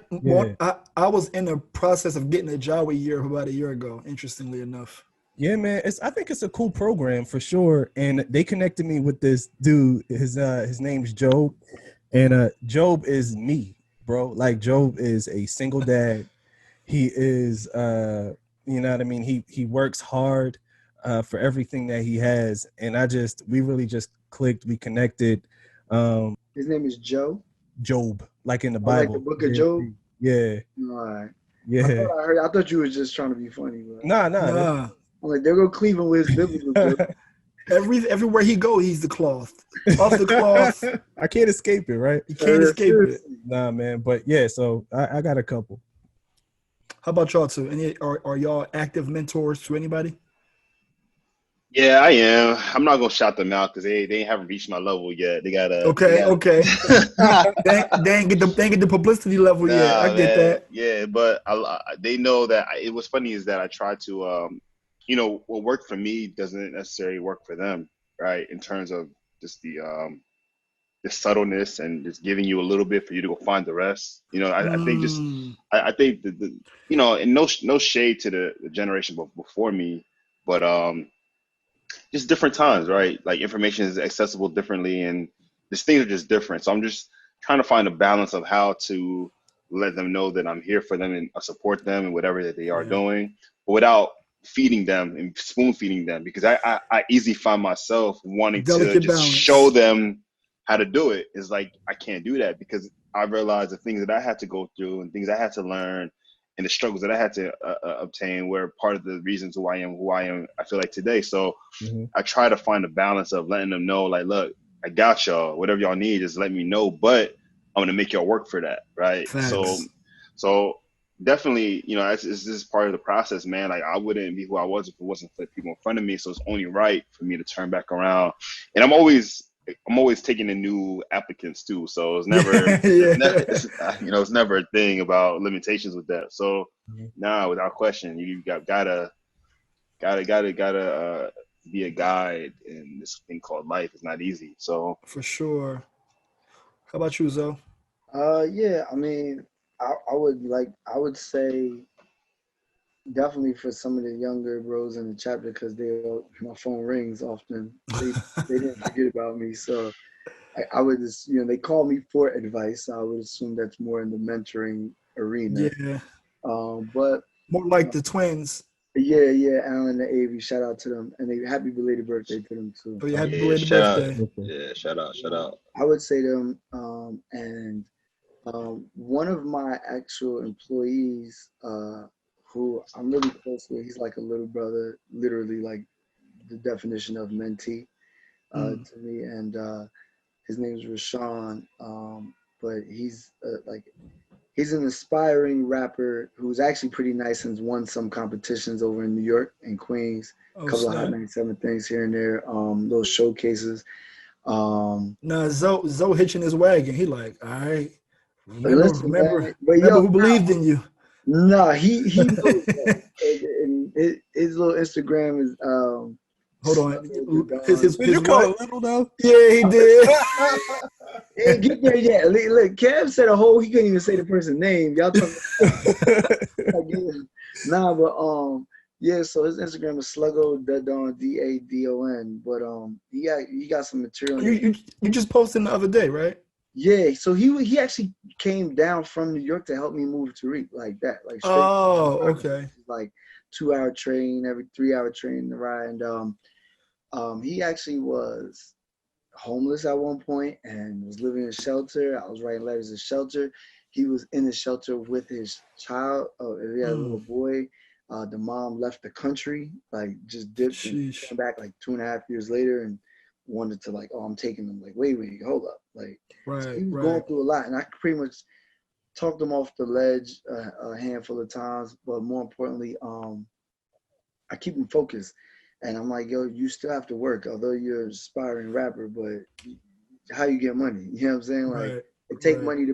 Speaker 1: was in the process of getting a job a year about a year ago. Interestingly enough.
Speaker 3: Yeah, man. I think it's a cool program for sure. And they connected me with this dude. His name's Job, and Job is me, bro. Like Job is a single dad. He is, you know what I mean. He works hard for everything that he has, and we really just clicked. We connected.
Speaker 2: His name is Joe.
Speaker 3: Job, like in the Bible.
Speaker 2: Like the book of Job?
Speaker 3: Yeah.
Speaker 2: All right.
Speaker 3: Yeah.
Speaker 2: I thought you were just trying to be funny. But
Speaker 3: Nah.
Speaker 2: I'm like, there go Cleveland with his biblical book.
Speaker 1: Everywhere he go, he's the cloth. Off the cloth.
Speaker 3: I can't escape it, right?
Speaker 1: You can't escape it.
Speaker 3: Nah, man. But yeah, so I got a couple.
Speaker 1: How about y'all two? Are y'all active mentors to anybody?
Speaker 4: Yeah, I am. I'm not gonna shout them out because they haven't reached my level yet. They gotta.
Speaker 1: Okay. they ain't get the publicity level yet. I get that.
Speaker 4: Yeah, but they know that. It was funny is that I try to, you know, what worked for me doesn't necessarily work for them, right? In terms of just the subtleness and just giving you a little bit for you to go find the rest. You know, I think I think the you know, and no shade to the generation before me, but just different times, right? Like information is accessible differently and these things are just different. So I'm just trying to find a balance of how to let them know that I'm here for them and support them and whatever that they are doing, but without feeding them and spoon feeding them, because I easily find myself wanting to just show them how to do it. It's like, I can't do that because I realized the things that I had to go through and things I had to learn and the struggles that I had to obtain were part of the reasons who I am, I feel like today. So I try to find a balance of letting them know, like, look, I got y'all, whatever y'all need, just let me know, but I'm going to make y'all work for that. Right. Facts. So definitely, you know, this is part of the process, man. Like I wouldn't be who I was if it wasn't for the people in front of me. So it's only right for me to turn back around. And I'm always taking in new applicants too. So it's never, it's never a thing about limitations with that. So without question, you gotta be a guide in this thing called life. It's not easy. So
Speaker 1: for sure. How about you, Zoe?
Speaker 2: Yeah, I mean, I would say definitely for some of the younger bros in the chapter, because my phone rings often. They didn't forget about me, so I would just, you know, they call me for advice. So I would assume that's more in the mentoring arena.
Speaker 1: Yeah.
Speaker 2: But
Speaker 1: more like the twins.
Speaker 2: Yeah, Alan and Avery, shout out to them, and happy belated birthday to them too.
Speaker 1: Oh yeah, happy belated birthday.
Speaker 4: Yeah, shout out.
Speaker 2: I would say them, and one of my actual employees, who I'm really close with, he's like a little brother, literally like the definition of mentee to me, and his name is Rashawn, but he's he's an aspiring rapper who's actually pretty nice and has won some competitions over in New York and Queens, a couple of Hot 97 things here and there, those showcases.
Speaker 1: Zoe hitching his wagon. He like, all right, remember who believed in you.
Speaker 2: No, he knows that. And his little Instagram is
Speaker 1: Hold on. His
Speaker 3: Did you call it little though?
Speaker 1: Yeah, he did.
Speaker 2: Ain't get there yet. Look, Kev said he couldn't even say the person's name. Y'all talking nah, but yeah, so his Instagram is Sluggo Dadon, Dadon. But he got some material.
Speaker 1: You just posted the other day, right?
Speaker 2: Yeah, so he actually came down from New York to help me move to Tariq like that. Like straight
Speaker 1: okay.
Speaker 2: Like 2-hour train, every 3-hour train to ride. And he actually was homeless at one point and was living in a shelter. I was writing letters in shelter. He was in the shelter with his child. He had a little boy. The mom left the country, like just dipped and came back like 2.5 years later and wanted to like, I'm taking them. Like, wait, hold up. Like, so he was going through a lot. And I pretty much talked him off the ledge a handful of times. But more importantly, I keep him focused. And I'm like, yo, you still have to work, although you're an aspiring rapper, but how you get money? You know what I'm saying? Like, it take money to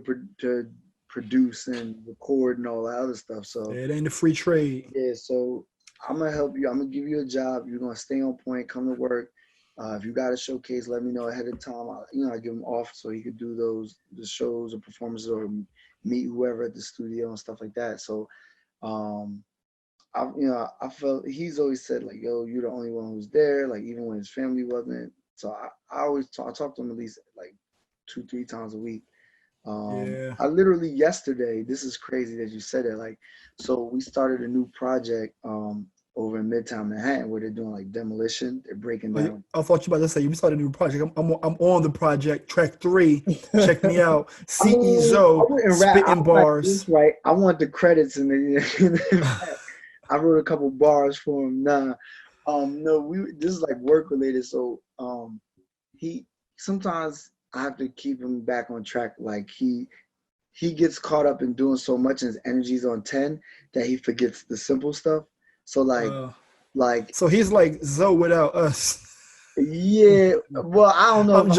Speaker 2: produce and record and all that other stuff. So
Speaker 1: it ain't a free trade.
Speaker 2: Yeah, so I'm gonna help you. I'm gonna give you a job. You're gonna stay on point, come to work. If you got a showcase, let me know ahead of time. I give him off so he could do the shows or performances or meet whoever at the studio and stuff like that. So, I felt he's always said like, yo, you're the only one who's there. Like even when his family wasn't. So I always talk to him at least like 2-3 times a week. I literally yesterday, this is crazy that you said it. Like, so we started a new project over in Midtown Manhattan where they're doing like demolition. They're breaking down.
Speaker 1: I thought you were about to say you started a new project. I'm on the project, track 3. Check me out. CEO spitting bars.
Speaker 2: Right. I want the credits in the I wrote a couple bars for him. No, this is like work related. So he sometimes I have to keep him back on track. Like he gets caught up in doing so much and his energy's on 10 that he forgets the simple stuff. So so
Speaker 1: he's like Zoe without us.
Speaker 2: Yeah. Well, I don't know.
Speaker 1: I'm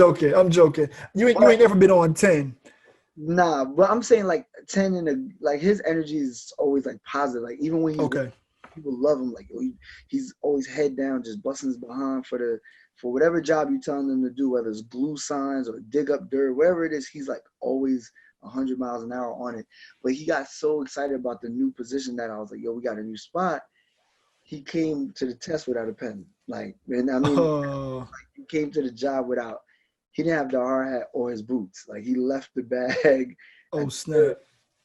Speaker 1: joking. You ain't never been on 10.
Speaker 2: Nah, but I'm saying like 10 like his energy is always like positive. Like even when he's people love him. Like he's always head down, just busting his behind for whatever job you're telling them to do, whether it's glue signs or dig up dirt, whatever it is. He's like always 100 miles an hour on it. But he got so excited about the new position that I was like, yo, we got a new spot. He came to the test without a pen. Like, and I mean, he came to the job he didn't have the hard hat or his boots. Like he left the bag.
Speaker 1: Oh snap.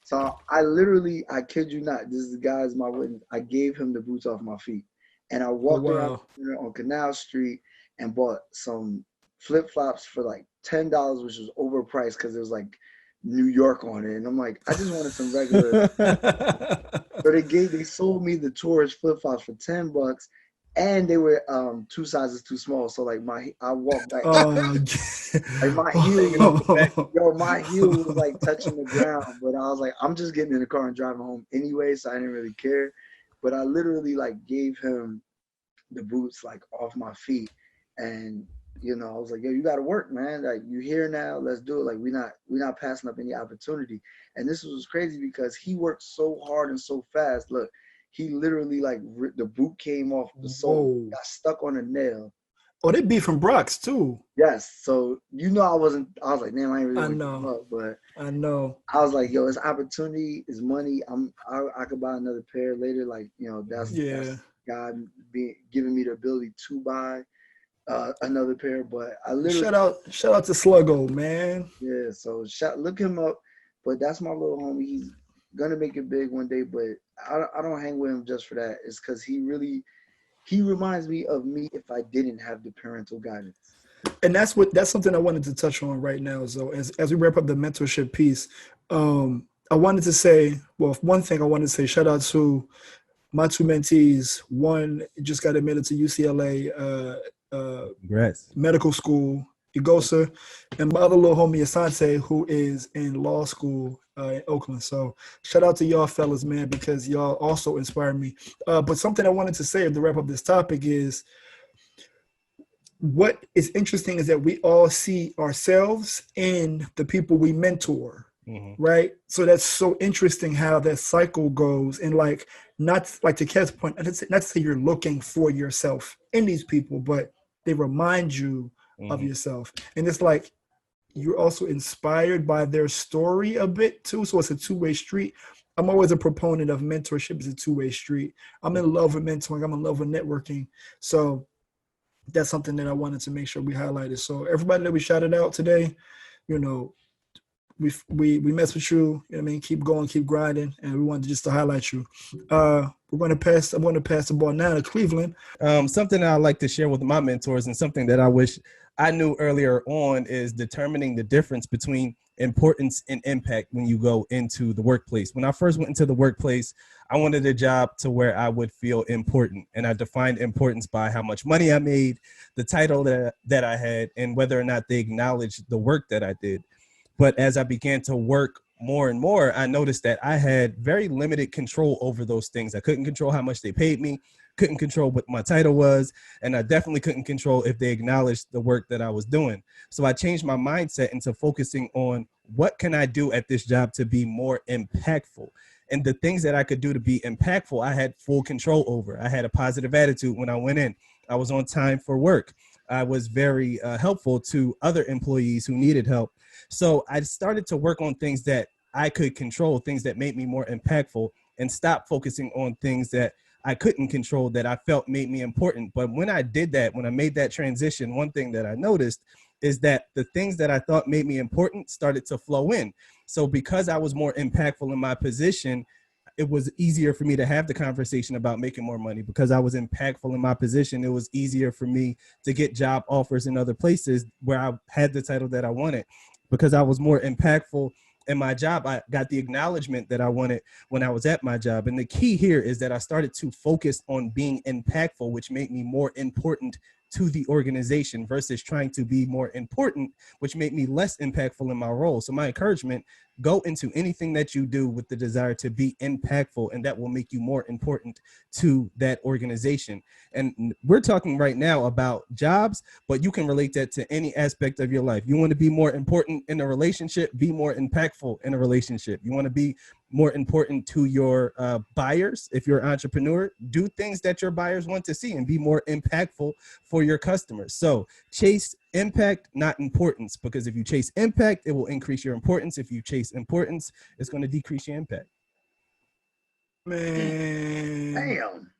Speaker 2: So I kid you not, this is the guy's my witness. I gave him the boots off my feet. And I walked around on Canal Street and bought some flip-flops for like $10, which was overpriced because it was like New York on it. And I'm like, I just wanted some regular. So they sold me the tourist flip-flops for $10. And they were 2 sizes too small. So like I walked back. Like my heel was like touching the ground. But I was like, I'm just getting in the car and driving home anyway, so I didn't really care. But I literally like gave him the boots like off my feet. And I was like, yo, you gotta work, man. Like you here now, let's do it. Like we're not passing up any opportunity. And this was crazy because he worked so hard and so fast. Look, he literally like the boot came off the sole, got stuck on a nail.
Speaker 1: Oh, they beat from Brock's too.
Speaker 2: Yes. So I was like, damn, I ain't really want to give him up, but
Speaker 1: I know.
Speaker 2: I was like, yo, it's opportunity, it's money. I could buy another pair later. Like, that's God giving me the ability to buy another pair. But I literally
Speaker 1: shout out to Sluggo, man.
Speaker 2: Yeah. So look him up. But that's my little homie. He's gonna make it big one day, but I don't hang with him just for that. It's because he reminds me of me if I didn't have the parental guidance.
Speaker 1: And that's something I wanted to touch on right now. So as we wrap up the mentorship piece, I wanted to say, one thing I wanted to say, shout out to my 2 mentees. One just got admitted to UCLA medical school, Igosa, and my other little homie Asante, who is in law school in Oakland. So shout out to y'all fellas, man, because y'all also inspire me. But something I wanted to say to wrap up this topic is what is interesting is that we all see ourselves in the people we mentor. right? So that's so interesting how that cycle goes. And like, not like to Kev's point, not to say you're looking for yourself in these people, but they remind you of yourself. And it's like, you're also inspired by their story a bit too. So it's a two-way street. I'm always a proponent of mentorship. It's a two-way street. I'm in love with mentoring. I'm in love with networking. So that's something that I wanted to make sure we highlighted. So everybody that we shouted out today, you know, we mess with you. You know what I mean? Keep going, keep grinding. And we wanted just to highlight you. I'm going to pass the ball now to Cleveland.
Speaker 3: Something that I like to share with my mentors and something that I wish I knew earlier on is determining the difference between importance and impact when you go into the workplace. When I first went into the workplace, I wanted a job to where I would feel important. And I defined importance by how much money I made, the title that I had, and whether or not they acknowledged the work that I did. But as I began to work more and more, I noticed that I had very limited control over those things. I couldn't control how much they paid me, couldn't control what my title was, and I definitely couldn't control if they acknowledged the work that I was doing. So I changed my mindset into focusing on what can I do at this job to be more impactful. And the things that I could do to be impactful, I had full control over. I had a positive attitude when I went in. I was on time for work. I was very helpful to other employees who needed help. So I started to work on things that I could control, things that made me more impactful, and stop focusing on things that I couldn't control that I felt made me important. But when I did that, when I made that transition, one thing that I noticed is that the things that I thought made me important started to flow in. So because I was more impactful in my position, it was easier for me to have the conversation about making more money. Because I was impactful in my position, it was easier for me to get job offers in other places where I had the title that I wanted. Because I was more impactful in my job, I got the acknowledgement that I wanted when I was at my job. And the key here is that I started to focus on being impactful, which made me more important to the organization versus trying to be more important, which made me less impactful in my role. So my encouragement, go into anything that you do with the desire to be impactful, and that will make you more important to that organization. And we're talking right now about jobs, but you can relate that to any aspect of your life. You want to be more important in a relationship, be more impactful in a relationship. You want to be more important to your buyers. If you're an entrepreneur, do things that your buyers want to see and be more impactful for your customers. So chase impact, not importance, because if you chase impact, it will increase your importance. If you chase importance, it's going to decrease your impact.
Speaker 1: Man,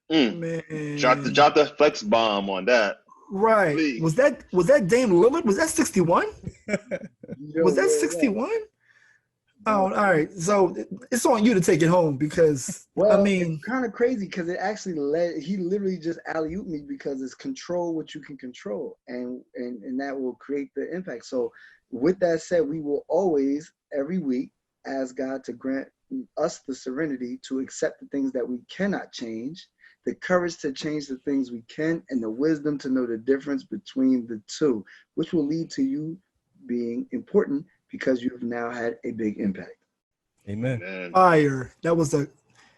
Speaker 1: man,
Speaker 4: drop the flex bomb on that.
Speaker 1: Right? Please. Was that Dame Lillard? Was that 61? Was that 61? Oh, all right. So it's on you to take it home because I mean,
Speaker 2: it's kind of crazy because it actually he literally just alley-ooped me because it's control what you can control, and that will create the impact. So with that said, we will always every week ask God to grant us the serenity to accept the things that we cannot change, the courage to change the things we can, and the wisdom to know the difference between the two, which will lead to you being important because you've now had a big impact.
Speaker 3: Amen.
Speaker 1: Fire.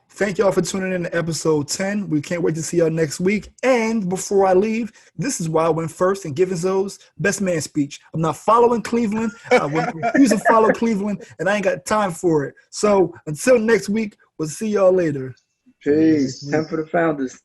Speaker 1: Thank y'all for tuning in to episode 10. We can't wait to see y'all next week. And before I leave, this is why I went first and giving Zoe's best man speech. I'm not following Cleveland. I refuse to follow Cleveland, and I ain't got time for it. So until next week, we'll see y'all later.
Speaker 2: Peace. Time for the founders.